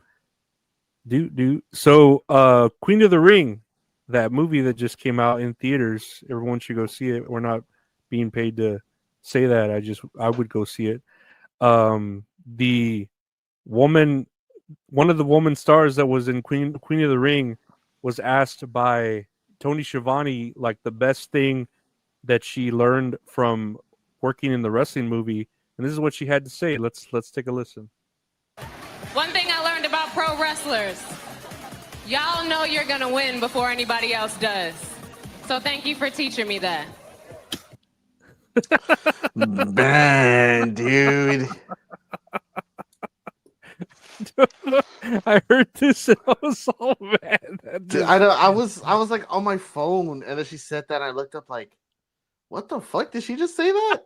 So Queen of the Ring, that movie that just came out in theaters. Everyone should go see it. We're not being paid to say that. I would go see it. The woman, one of the woman stars that was in Queen of the Ring, was asked by Tony Schiavone like the best thing that she learned from working in the wrestling movie, and this is what she had to say. Let's take a listen. One thing I learned about pro wrestlers, y'all know you're gonna win before anybody else does. So thank you for teaching me that. Man, dude. I heard this and I was all mad. Dude, I was like on my phone, and then she said that, and I looked up like, what the fuck? Did she just say that?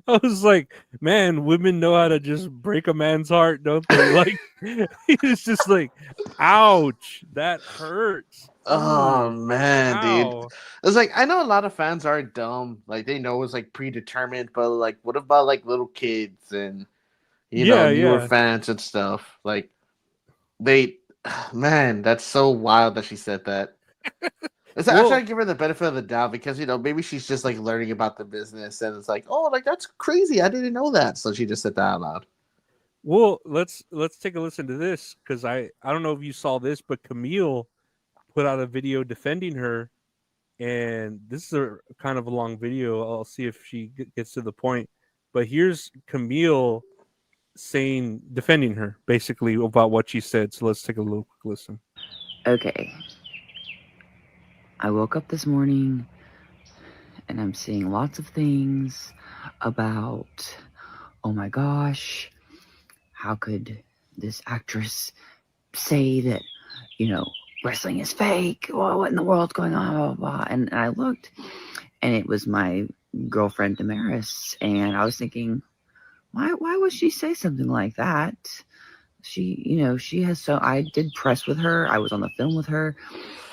I was like, man, women know how to just break a man's heart, don't they? Like, it's just like, ouch, that hurts. Oh man, Ow. dude. It's like, I know a lot of fans are dumb. Like, they know it's like predetermined, but like, what about like little kids and you know, newer fans and stuff? Like, man, that's so wild that she said that. It's actually, I give her the benefit of the doubt because, you know, maybe she's just like learning about the business and it's like, oh, like that's crazy. I didn't know that. So she just said that out loud. Well, let's take a listen to this, because I don't know if you saw this, but Camille put out a video defending her, and this is a kind of a long video. I'll see if she gets to the point. But here's Camille defending her basically about what she said. So let's take a little quick listen. Okay. I woke up this morning and I'm seeing lots of things about, oh my gosh, how could this actress say that, you know, wrestling is fake? Well, what in the world's going on? Blah, blah, blah. And I looked, and it was my girlfriend Damaris, and I was thinking, why would she say something like that? She, you know, she has I did press with her. I was on the film with her.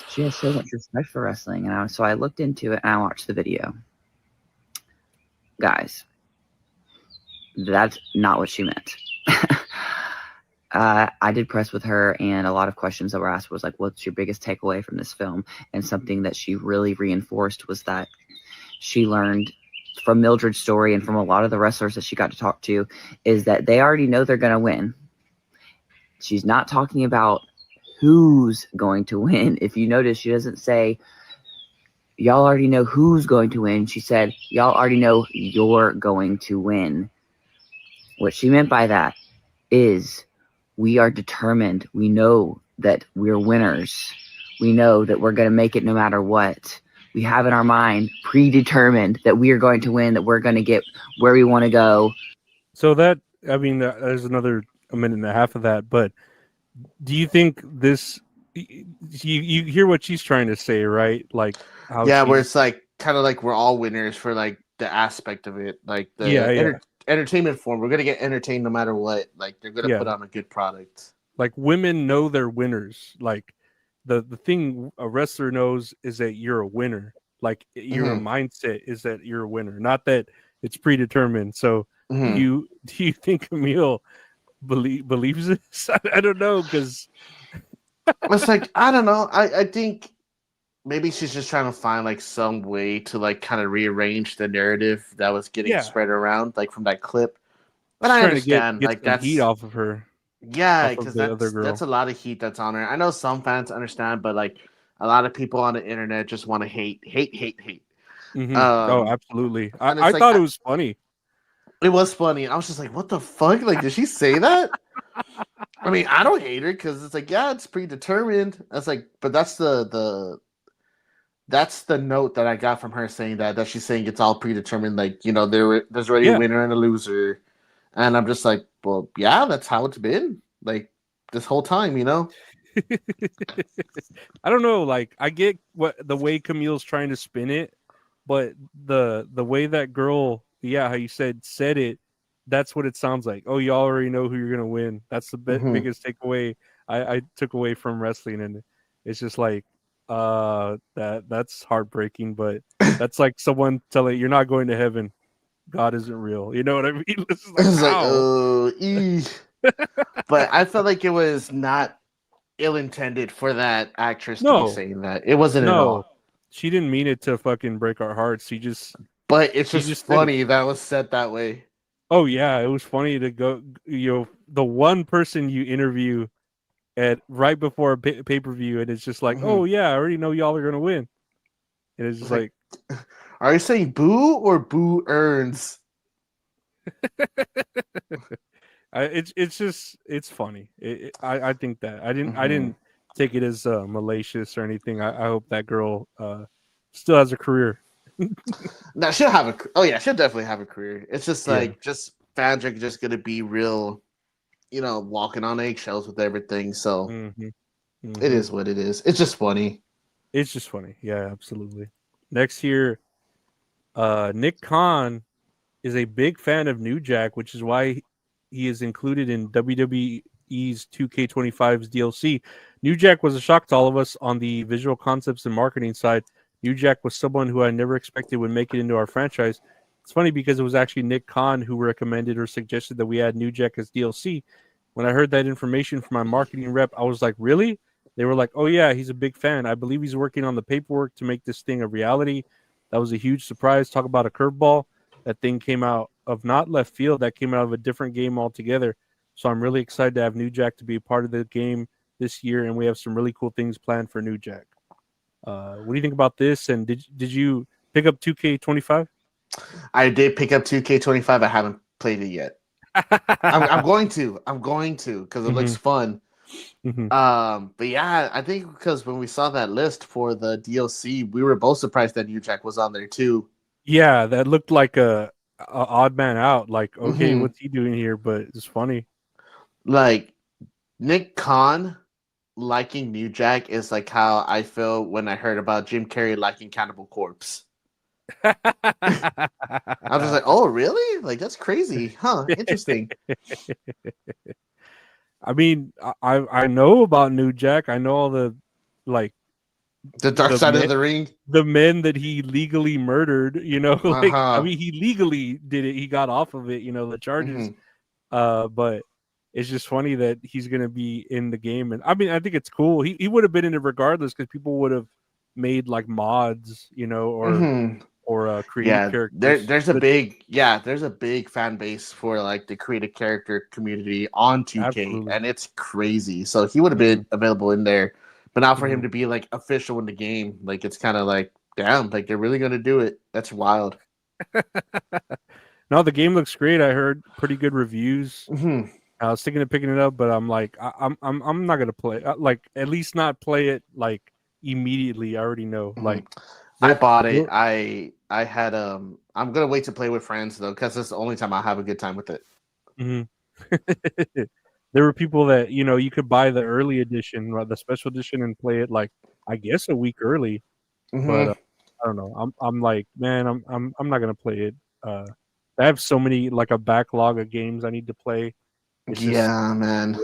She has so much respect for wrestling, and so I looked into it and I watched the video. Guys, that's not what she meant. I did press with her, and a lot of questions that were asked was like, what's your biggest takeaway from this film? And something that she really reinforced was that she learned from Mildred's story and from a lot of the wrestlers that she got to talk to is that they already know they're going to win. She's not talking about who's going to win. If you notice, she doesn't say, y'all already know who's going to win. She said, y'all already know you're going to win. What she meant by that is we are determined. We know that we're winners. We know that we're going to make it no matter what. We have in our mind predetermined that we are going to win, that we're going to get where we want to go. So that, I mean, there's another a minute and a half of that, but do you think this, you hear what she's trying to say, right? Like how where it's like kind of like we're all winners for like the aspect of it, like the entertainment form. We're gonna get entertained no matter what. Like they're gonna put on a good product. Like women know they're winners. Like the thing a wrestler knows is that you're a winner. Like your mindset is that you're a winner, not that it's predetermined. So do you think Camille believes this? I don't know, because it's like I don't know. I think maybe she's just trying to find like some way to like kind of rearrange the narrative that was getting spread around like from that clip. But I understand, get like that's heat off of her. Yeah, because that's a lot of heat that's on her. I know some fans understand, but like a lot of people on the internet just want to hate. Oh, absolutely. I thought it was funny. It was funny. I was just like, what the fuck? Like, did she say that? I mean, I don't hate her because it's like, yeah, it's predetermined. That's like, but that's the note that I got from her saying that she's saying it's all predetermined. Like, you know, there's already a winner and a loser. And I'm just like, well, yeah, that's how it's been. Like this whole time, you know? I don't know. Like, I get what the way Camille's trying to spin it, but the way that girl, how you said it, that's what it sounds like. Oh, you already know who you're gonna win. That's the biggest takeaway I took away from wrestling, and it's just like that's heartbreaking. But that's like someone telling you're not going to heaven. God isn't real. You know what I mean? It's like, oh, but I felt like it was not ill-intended for that actress to be saying that. It wasn't at all. She didn't mean it to fucking break our hearts. But it's just funny that was said that way. Oh yeah, it was funny to go. You know, the one person you interview at right before a pay-per-view, and it's just like, oh yeah, I already know y'all are gonna win, and it's just like are you saying boo or boo earns? It's funny. I think that I didn't take it as malicious or anything. I hope that girl still has a career. No, she'll definitely have a career. It's just like just fans are just gonna be real, you know, walking on eggshells with everything. So it is what it is. It's just funny. It's just funny. Yeah, absolutely. Next year, Nick Khan is a big fan of New Jack, which is why he is included in WWE's 2K25's DLC. New Jack was a shock to all of us on the visual concepts and marketing side. New Jack was someone who I never expected would make it into our franchise. It's funny because it was actually Nick Khan who recommended or suggested that we add New Jack as DLC. When I heard that information from my marketing rep, I was like, really? They were like, oh yeah, he's a big fan. I believe he's working on the paperwork to make this thing a reality. That was a huge surprise. Talk about a curveball. That thing came out of not left field. That came out of a different game altogether. So I'm really excited to have New Jack to be a part of the game this year, and we have some really cool things planned for New Jack. What do you think about this? And did you pick up 2K25? I did pick up 2K25. I haven't played it yet. I'm going to because it looks fun. But yeah, I think because when we saw that list for the DLC, we were both surprised that New Jack was on there too. Yeah, that looked like a odd man out. Like, okay, what's he doing here? But it's funny. Like Nick Khan liking New Jack is like how I feel when I heard about Jim Carrey liking Cannibal Corpse. I was just like, oh, really? Like, that's crazy. Huh, interesting. I mean, I know about New Jack. I know all the, like, the dark side of the ring. The men that he legally murdered, you know. Like, I mean, he legally did it. He got off of it, you know, the charges. But it's just funny that he's going to be in the game. And I mean, I think it's cool. He would have been in it regardless because people would have made, like, mods, you know, or creative characters. there's a big fan base for like the creative character community on 2K, Absolutely. and it's crazy. So he would have been available in there, but not for him to be like official in the game. Like it's kind of like, damn, like they're really gonna do it. That's wild. No, the game looks great. I heard pretty good reviews. hmm I was thinking of picking it up, but I'm like, I'm not gonna play. Like, at least not play it like immediately. I already know. Like, I bought it. I had I'm gonna wait to play with friends though, because that's the only time I have a good time with it. There were people that you could buy the early edition, the special edition, and play it like I guess a week early. But I don't know. I'm like, man, I'm not gonna play it. I have so many like a backlog of games I need to play. It's man.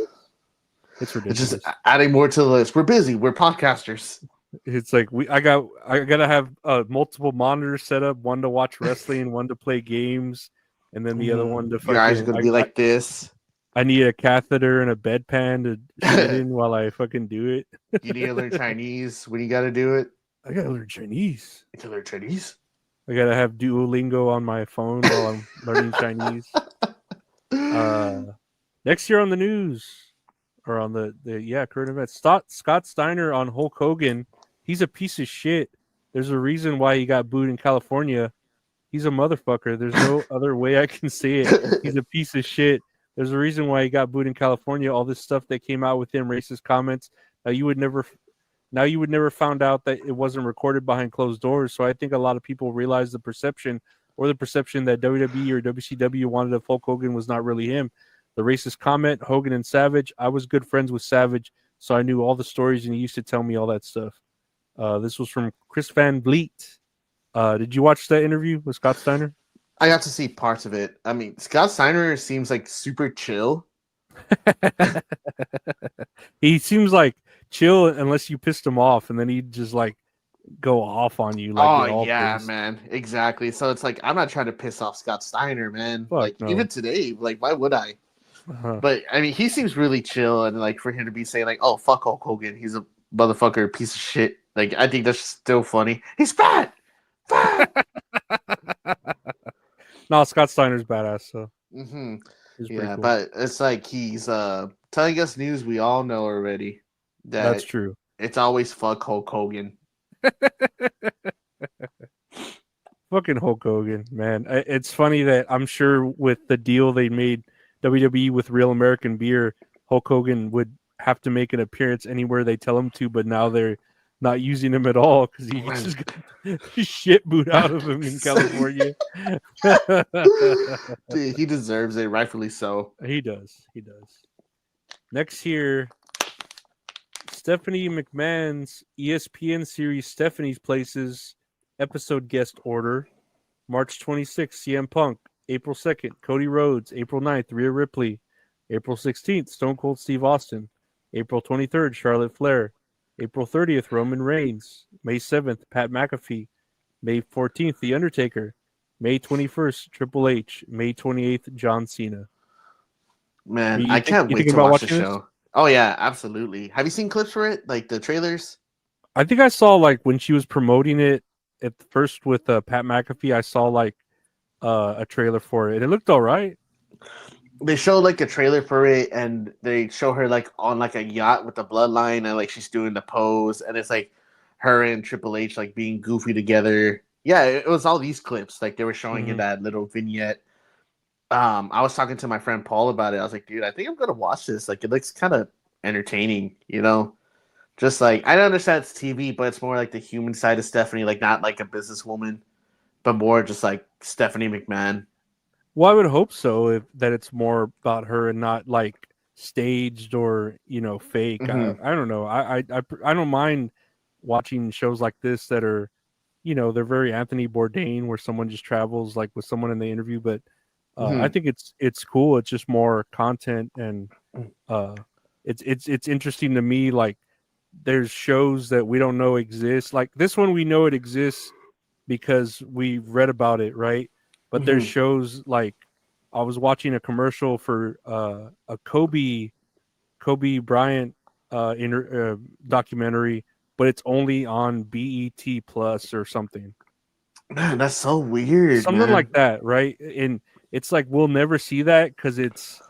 It's It's ridiculous. just adding more to the list. We're busy. We're podcasters. It's like I gotta have multiple monitors set up, one to watch wrestling, one to play games, and then the other one to Your eyes are gonna be like this. I need a catheter and a bedpan to sit in while I fucking do it. You need to learn Chinese when you gotta do it. I gotta learn Chinese. You need to learn Chinese. I gotta have Duolingo on my phone while I'm learning Chinese. Next year on the news, or on the current events, Scott Steiner on Hulk Hogan. He's a piece of shit. There's a reason why he got booed in California. He's a motherfucker. There's no other way I can say it. He's a piece of shit. There's a reason why he got booed in California. All this stuff that came out with him, racist comments. Now you would never found out that it wasn't recorded behind closed doors. So I think a lot of people realize the perception that WWE or WCW wanted of Hulk Hogan was not really him. The racist comment, Hogan and Savage. I was good friends with Savage, so I knew all the stories, and he used to tell me all that stuff. This was from Chris Van Vliet. Did you watch that interview with Scott Steiner? I got to see parts of it. I mean, Scott Steiner seems like super chill. He seems like chill unless you pissed him off, and then he'd just like go off on you. Like, oh yeah, man, exactly. So it's like I'm not trying to piss off Scott Steiner, man. Like no. even today, like why would I? But I mean, he seems really chill, and like for him to be saying like, "Oh fuck Hulk Hogan, he's a motherfucker, piece of shit." Like I think that's still funny. He's fat. No, Scott Steiner's badass. So yeah, cool. but it's like he's telling us news we all know already. That's true. It's always fuck Hulk Hogan. Fucking Hulk Hogan, man. It's funny that I'm sure with the deal they made WWE with Real American Beer, Hulk Hogan would have to make an appearance anywhere they tell him to, but now they're not using him at all because he just got shit booed out of him in California. Dude, he deserves it, rightfully so. He does. Next here, Stephanie McMahon's ESPN series Stephanie's Places episode guest order. March 26th, CM Punk. April 2nd, Cody Rhodes. April 9th, Rhea Ripley. April 16th, Stone Cold Steve Austin. April 23rd, Charlotte Flair. April 30th, Roman Reigns. May 7th, Pat McAfee. May 14th, The Undertaker. May 21st, Triple H. May 28th, John Cena. Man, I can't wait to watch the show. Oh, yeah, absolutely. Have you seen clips for it? Like the trailers? I think I saw like when she was promoting it at first with Pat McAfee, I saw like a trailer for it. It looked all right. They show like a trailer for it, and they show her like on like a yacht with the bloodline, and like she's doing the pose, and it's like her and Triple H like being goofy together. Yeah, it was all these clips. Like they were showing in that little vignette. I was talking to my friend Paul about it. I was like, dude, I think I'm gonna watch this. Like it looks kind of entertaining, you know? Just like I understand it's TV, but it's more like the human side of Stephanie, like not like a businesswoman, but more just like Stephanie McMahon. Well, I would hope so, that it's more about her and not like staged or fake. I don't know. I don't mind watching shows like this that are, they're very Anthony Bourdain, where someone just travels like with someone in the interview. But I think it's cool. It's just more content, and it's interesting to me. Like there's shows that we don't know exist. Like this one, we know it exists because we read about it, right? But there's shows like I was watching a commercial for a Kobe Bryant documentary, but it's only on BET Plus or something. Man, that's so weird. Something man. like that, right? And it's like we'll never see that because it's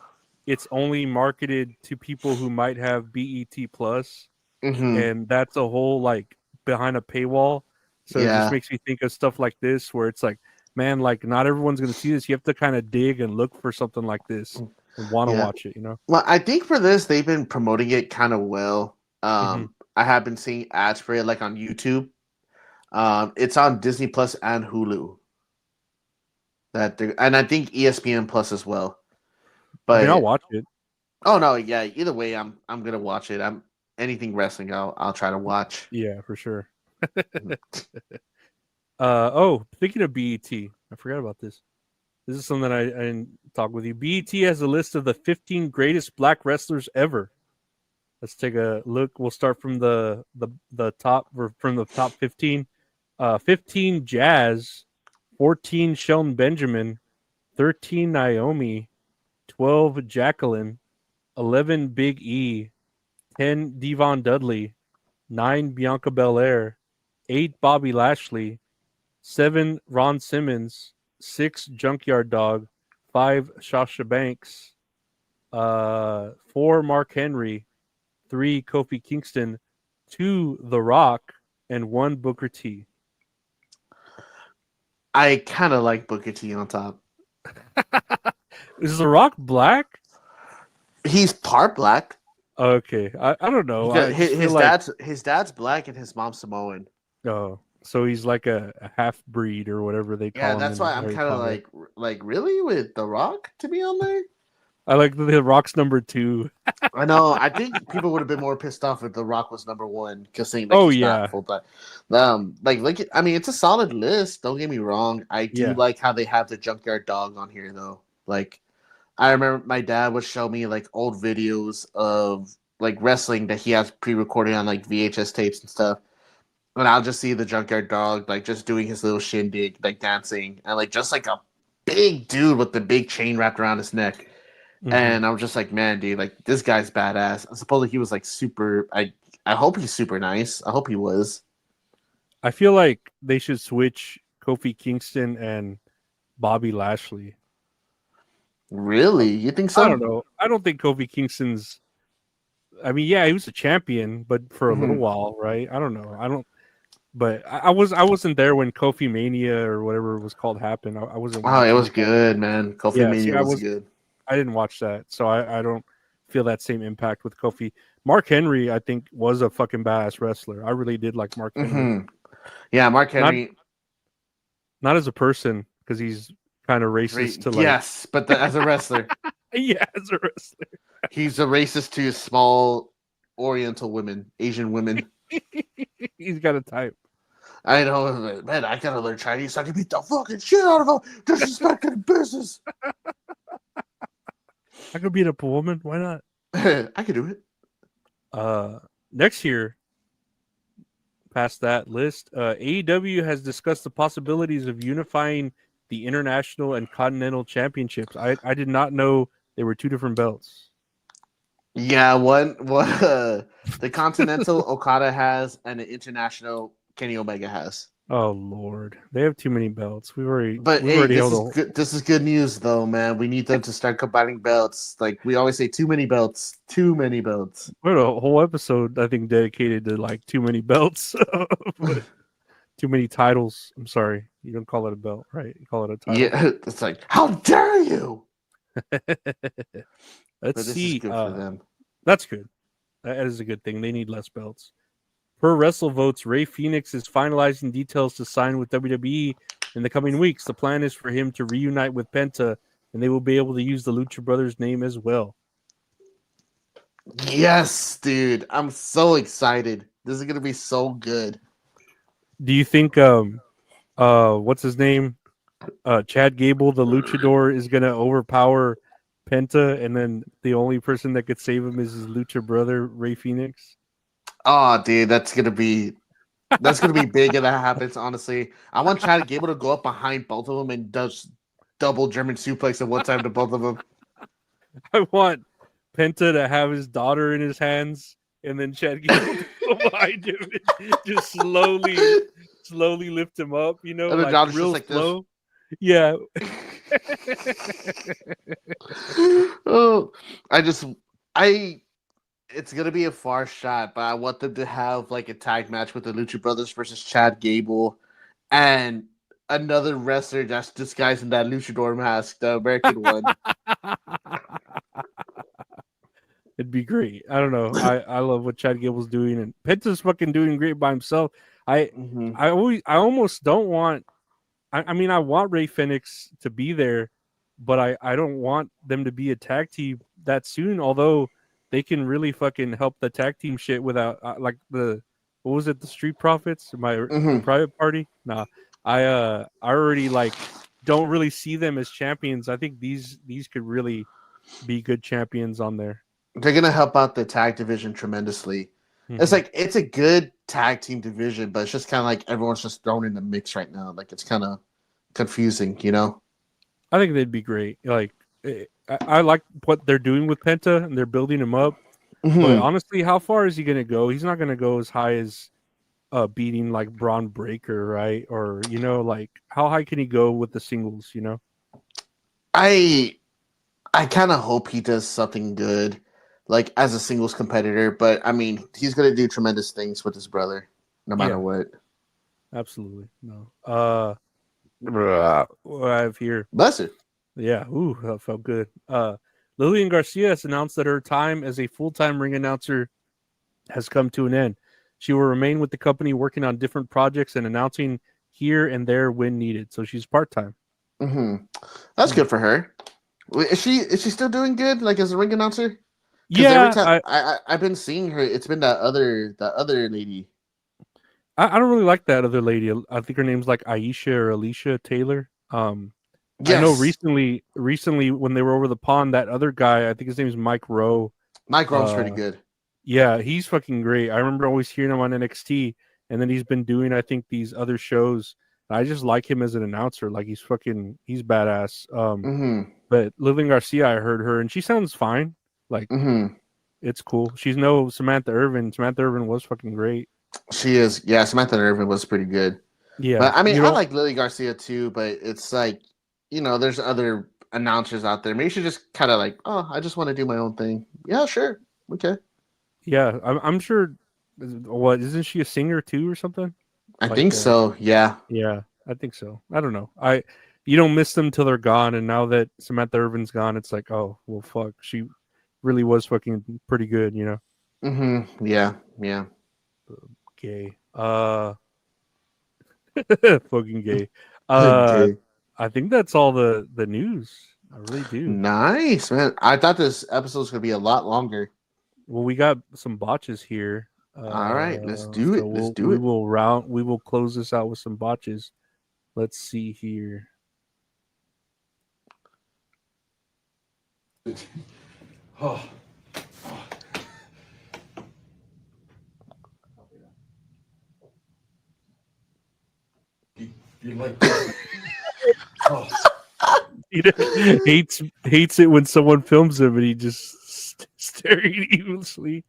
only marketed to people who might have BET plus, Mhm. and that's a whole like behind a paywall. So it just Yeah. makes me think of stuff like this where it's like, man, like not everyone's gonna see this. You have to kind of dig and look for something like this and want to Yeah. watch it, you know? Well, I think for this they've been promoting it kind of well. Mhm. I have been seeing ads for it like on YouTube. It's on Disney Plus and Hulu. And I think ESPN Plus as well. I mean, I'll But watch it. oh no, yeah. Either way, I'm gonna watch it. I'm anything wrestling. I'll try to watch. Yeah, for sure. Mhm. Oh, thinking of BET, I forgot about this. This is something I didn't talk with you. BET has a list of the 15 greatest black wrestlers ever. Let's take a look. We'll start from the top, or from the top 15. 15 Jazz, 14 Shelton Benjamin, 13 Naomi, 12 Jacqueline, 11 Big E, 10 Devon Dudley, 9 Bianca Belair, 8 Bobby Lashley, 7 Ron Simmons, 6 Junkyard Dog, 5 Sasha Banks, 4 Mark Henry, 3 Kofi Kingston, 2 The Rock, and 1 Booker T. I kind of like Booker T on top. Is The Rock black? He's part black. Okay, I don't know. I just His feel like, his dad's black and his mom's Samoan. oh, so he's like a half breed or whatever they call Yeah, him. that's in why I'm Harry kind of Potter. like really with The Rock to be on there. I like The Rock's number 2. I know. I think people would have been more pissed off if The Rock was number 1 because saying like Oh, he's yeah. not full time. I mean, it's a solid list. Don't get me wrong. I do Yeah. like how they have the Junkyard Dog on here though. Like, I remember my dad would show me like old videos of like wrestling that he has pre-recorded on like VHS tapes and stuff. And I'll just see the Junkyard Dog like just doing his little shindig, like dancing, and like just like a big dude with the big chain wrapped around his neck. Mhm. And I was just like, man, dude, like this guy's badass. I suppose he was like super. I hope he's super nice. I hope he was. I feel like they should switch Kofi Kingston and Bobby Lashley. Really, you think so? I don't know. I don't think Kofi Kingston's. I mean, yeah, he was a champion, but for a little Mhm. while, right? I don't know. I don't. But I wasn't there when Kofi Mania or whatever it was called happened. I wasn't. Oh, it was watching. good, man. Kofi Yeah, Mania see, was good. I didn't watch that, so I don't feel that same impact with Kofi. Mark Henry, I think, was a fucking badass wrestler. I really did like Mark Henry. Mhm. Yeah, Mark Henry. Not as a person, because he's kind of racist to like. Yes, but as a wrestler, Yeah, as a wrestler. he's a racist to small Oriental women, Asian women. He's got a type. I know, man. I gotta learn Chinese so I can beat the fucking shit out of them. Disrespecting business. I could beat up a woman. Why not? I can do it. Next year, past that list, AEW has discussed the possibilities of unifying the international and continental championships. I did not know they were 2 different belts. Yeah, one the Continental Okada has, and the International Kenny Omega has. Oh Lord, they have too many belts. But we've hey, already this held is good. This is good news, though, man. We need them to start combining belts. Like we always say, too many belts. Too many belts. we had a whole episode I think dedicated to like too many belts, but too many titles. I'm sorry, you don't call it a belt, right? You call it a title. Yeah, it's like, how dare you? Let's But this see. is good for them. That's good. That is a good thing. They need less belts. Per WrestleVotes, Ray Fenix is finalizing details to sign with WWE in the coming weeks. The plan is for him to reunite with Penta, and they will be able to use the Lucha Brothers name as well. Yes, dude. I'm so excited. This is gonna be so good. Do you think what's his name? Chad Gable, the luchador, is gonna overpower Penta, and then the only person that could save him is his lucha brother, Ray Fenix? Oh, dude, that's gonna be big if that happens. Honestly, I want Chad Gable to go up behind both of them and does double German suplex at one time to both of them. I want Penta to have his daughter in his hands, and then Chad Gable to go behind him and just slowly lift him up, you know, And then like John's just real like this. slow. Yeah. Oh, it's gonna be a far shot, but I want them to have like a tag match with the Lucha Brothers versus Chad Gable and another wrestler that's disguised in that luchador mask, the American one. It'd be great. I don't know. I love what Chad Gable's doing, and Penta's fucking doing great by himself. I almost don't want. I mean, I want Ray Fenix to be there, but I don't want them to be a tag team that soon. Although they can really fucking help the tag team shit without like what was it, the Street Profits, my private party? Nah, I already like don't really see them as champions. I think these could really be good champions on there. They're gonna help out the tag division tremendously. Mm-hmm. It's like it's a good tag team division, but it's just kind of like everyone's just thrown in the mix right now. Like it's kind of confusing, you know. I think they'd be great. Like I like what they're doing with Penta, and they're building him up. But honestly, how far is he gonna go? He's not gonna go as high as beating like Braun Breaker, right? Or you know, like how high can he go with the singles? You know, I kind of hope he does something good, like as a singles competitor. But I mean, he's gonna do tremendous things with his brother, no matter what. Absolutely. No. What I have here. Bless it. Yeah. Ooh, that felt good. Lillian Garcia has announced that her time as a full-time ring announcer has come to an end. She will remain with the company working on different projects and announcing here and there when needed. So she's part-time. That's good for her. Is she still doing good, like as a ring announcer? Yeah, every time I've been seeing her, it's been that other lady. I don't really like that other lady. I think her name's like Aisha or Alicia Taylor. Yes. I know recently when they were over the pond, that other guy, I think his name is Mike Rowe. Mike Rowe's pretty good. Yeah, he's fucking great. I remember always hearing him on NXT, and then he's been doing, I think, these other shows. I just like him as an announcer. Like he's badass. But Lillian Garcia, I heard her, and she sounds fine. Like it's cool. She's no Samantha Irvin. Samantha Irvin was fucking great. She is. Yeah, Samantha Irvin was pretty good. Yeah, but I mean, I like Lily Garcia too. But it's like, you know, there's other announcers out there. Maybe she just kind of like, oh, I just want to do my own thing. Yeah, sure, okay. Yeah, I'm sure. What, isn't she a singer too or something? I think so. Yeah. Yeah, I think so. I don't know. You don't miss them till they're gone, and now that Samantha Irvin's gone, it's like, oh well, fuck. She really was fucking pretty good, you know. Yeah. Gay. Fucking gay. I think that's all the news. I really do. Nice, man. I thought this episode was gonna be a lot longer. Well, we got some botches here. All right, let's do it. We will close this out with some botches. Let's see here. Oh. You like oh. He hates it when someone films him and he just staring evilly.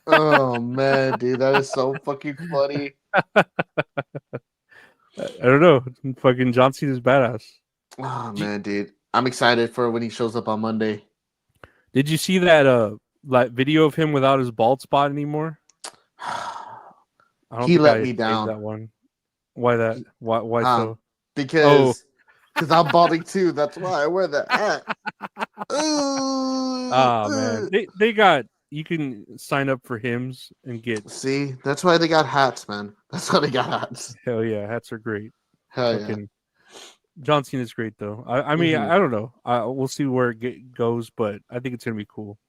Oh man, dude, that is so fucking funny. I don't know. Fucking John Cena's badass. Oh man, dude, I'm excited for when he shows up on Monday. Did you see that like video of him without his bald spot anymore? He let me down. That one. Why that? Why so? Because I'm balding too. That's why I wear that hat. Oh man, they got. You can sign up for hymns and get. See, that's why they got hats, man. That's why they got hats. Hell yeah, hats are great. Hell yeah. John Cena's great though. I mean, I don't know. We'll see where it goes, but I think it's gonna be cool.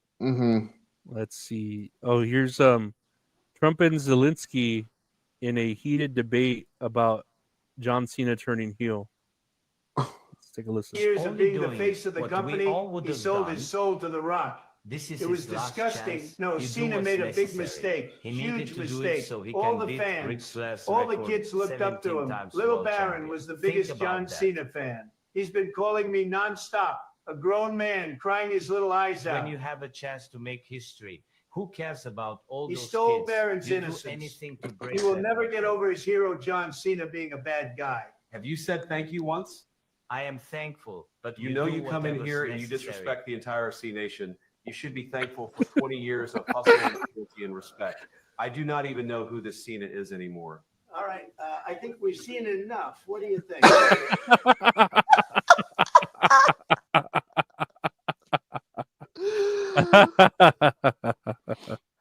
Let's see. Oh, here's Trump and Zelensky in a heated debate about John Cena turning heel. Let's take a listen. Years of being the face of the company, he sold his soul to The Rock. It was disgusting. No, Cena made a big mistake. Huge mistake. All the fans, all the kids looked up to him. Little Baron was the biggest John Cena fan. He's been calling me nonstop. A grown man crying his little eyes out. When you have a chance to make history, Who cares about all He those stole kids? Baron's You do innocence. anything to break He will that. never get over his hero John Cena being a bad guy. Have you said thank you once? I am thankful, but You know do you come in whatever's here and you necessary. disrespect the entire C Nation. You should be thankful for 20 years of hustle and loyalty and respect. I do not even know who this Cena is anymore. All right, I think we've seen enough. What do you think?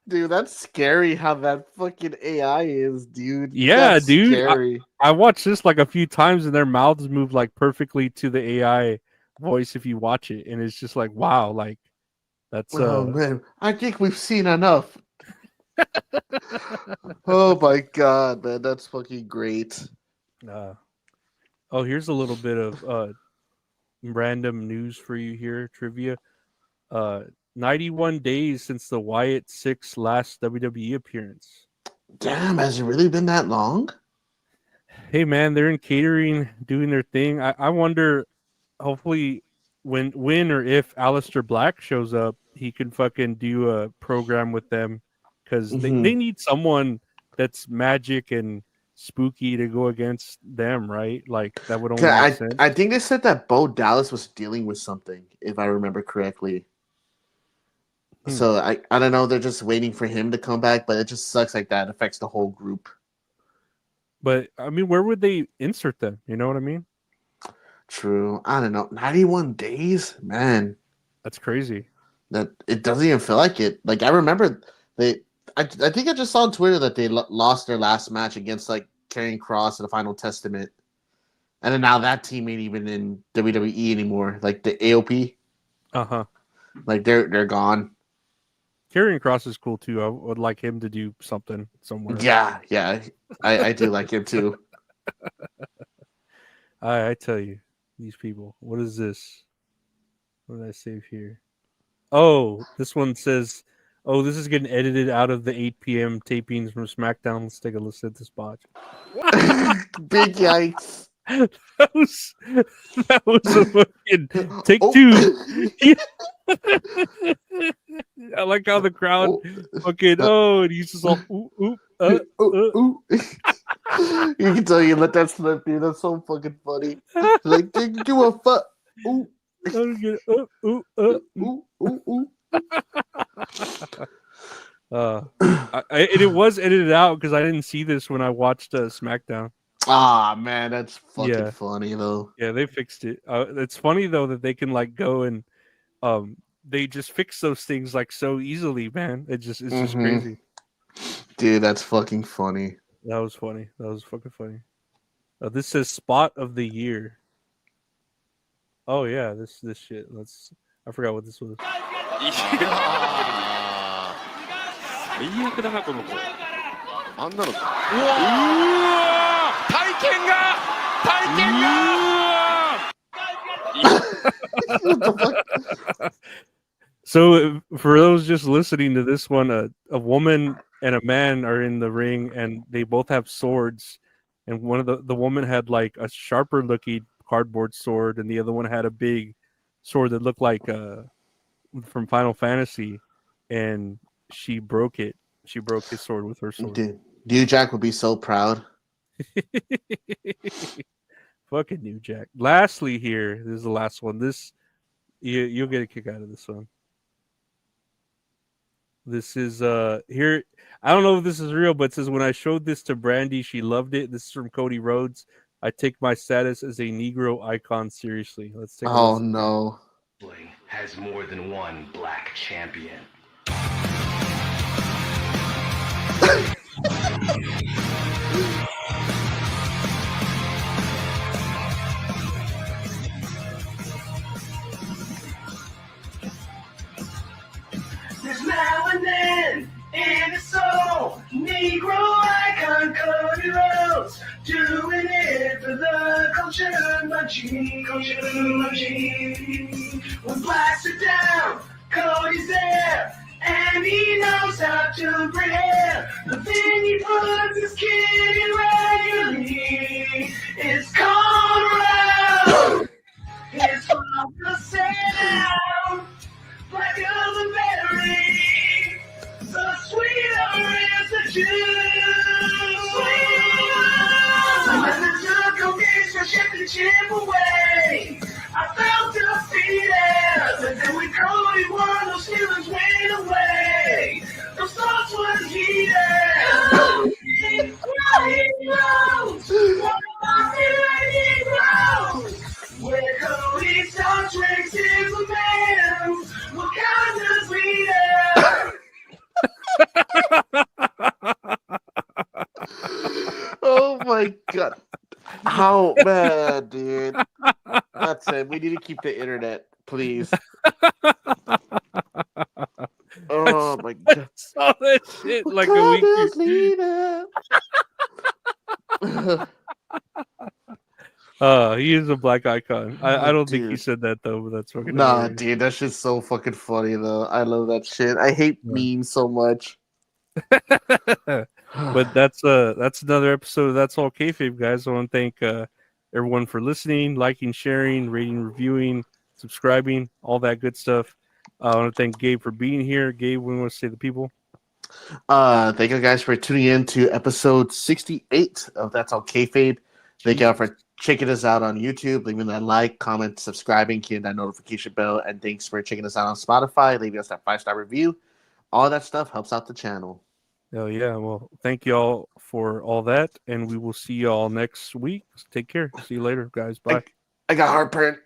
Dude, that's scary how that fucking AI is, dude. Yeah, That's dude. Scary. I watched this like a few times, and their mouths move like perfectly to the AI voice if you watch it, and it's just like, wow, like that's Oh man, I think we've seen enough. Oh my god, man, that's fucking great. Oh, here's a little bit of random news for you here, trivia. 91 days since the Wyatt Six last WWE appearance. Damn, has it really been that long? Hey man, they're in catering, doing their thing. I wonder, hopefully, when or if Aleister Black shows up, he can fucking do a program with them, because they need someone that's magic and spooky to go against them, right? Like that would only make sense. I think they said that Bo Dallas was dealing with something, if I remember correctly. So I don't know. They're just waiting for him to come back, but it just sucks like that. It affects the whole group. But I mean, where would they insert them? You know what I mean? True. I don't know. 91 days, man. That's crazy. That it doesn't even feel like it. Like I remember I think I just saw on Twitter that they lost their last match against like Karrion Kross in the Final Testament, and then now that team ain't even in WWE anymore. Like the AOP. Like they're gone. Karrion Kross is cool too. I would like him to do something somewhere. Yeah. I do like him too. I tell you, these people. What is this? What did I save here? Oh, this one says, "Oh, this is getting edited out of the 8 p.m. tapings from SmackDown." Let's take a listen at this botch. Big yikes! That was a fucking take two. I like how the crowd fucking and he's just all ooh. You can tell you let that slip, dude. That's so fucking funny. Like, did you a fuck? Ooh. It was edited out because I didn't see this when I watched SmackDown. Ah, man, that's fucking funny though. Yeah, they fixed it. It's funny though that they can like go and they just fix those things like so easily, man. It's just crazy. Dude, that's fucking funny. That was funny. That was fucking funny. This says spot of the year. Oh yeah, this shit. I forgot what this was. So for those just listening to this one, a woman and a man are in the ring and they both have swords, and one of the woman had like a sharper looking cardboard sword and the other one had a big sword that looked like from Final Fantasy, and she broke it. She broke his sword with her sword. Dude, New Jack would be so proud. Fucking New Jack. Lastly here, this is the last one. This you'll get a kick out of this one. This is here. I don't know if this is real, but it says when I showed this to Brandy, she loved it. This is from Cody Rhodes. I take my status as a Negro icon seriously. Let's take a listen. No. Has more than one black champion. There's now and then in the soul, Negro icon Cody Rhodes, doing it for the culture machine. When blacks are down, Cody's there, and he knows how to prepare. The thing he puts his kid in regularly is cornrow. His father said out, blacker than berry. championship away. I felt defeated, but then we Cody won, those feelings went away. Those thoughts were heated. Heroes, one of my favorite heroes. Where Cody starts racing the man, what kind of leader? Oh my god. How bad, dude. That's it. We need to keep the internet, please. Oh my god. Saw that shit like a week. He is a black icon. I don't think he said that though, but that's fucking Nah, hilarious. dude, that shit's so fucking funny though. I love that shit. I hate memes so much. But that's another episode of That's All Kayfabe, guys. I want to thank everyone for listening, liking, sharing, rating, reviewing, subscribing, all that good stuff. I want to thank Gabe for being here. Gabe, we want to say to the people. Thank you guys for tuning in to episode 68 of That's All Kayfabe. Thank you all for checking us out on YouTube, leaving that like, comment, subscribing, hitting that notification bell, and thanks for checking us out on Spotify, leaving us that 5-star review. All that stuff helps out the channel. Oh yeah, well, thank you all for all that, and we will see you all next week. Take care. See you later, guys. Bye. I got heartburn.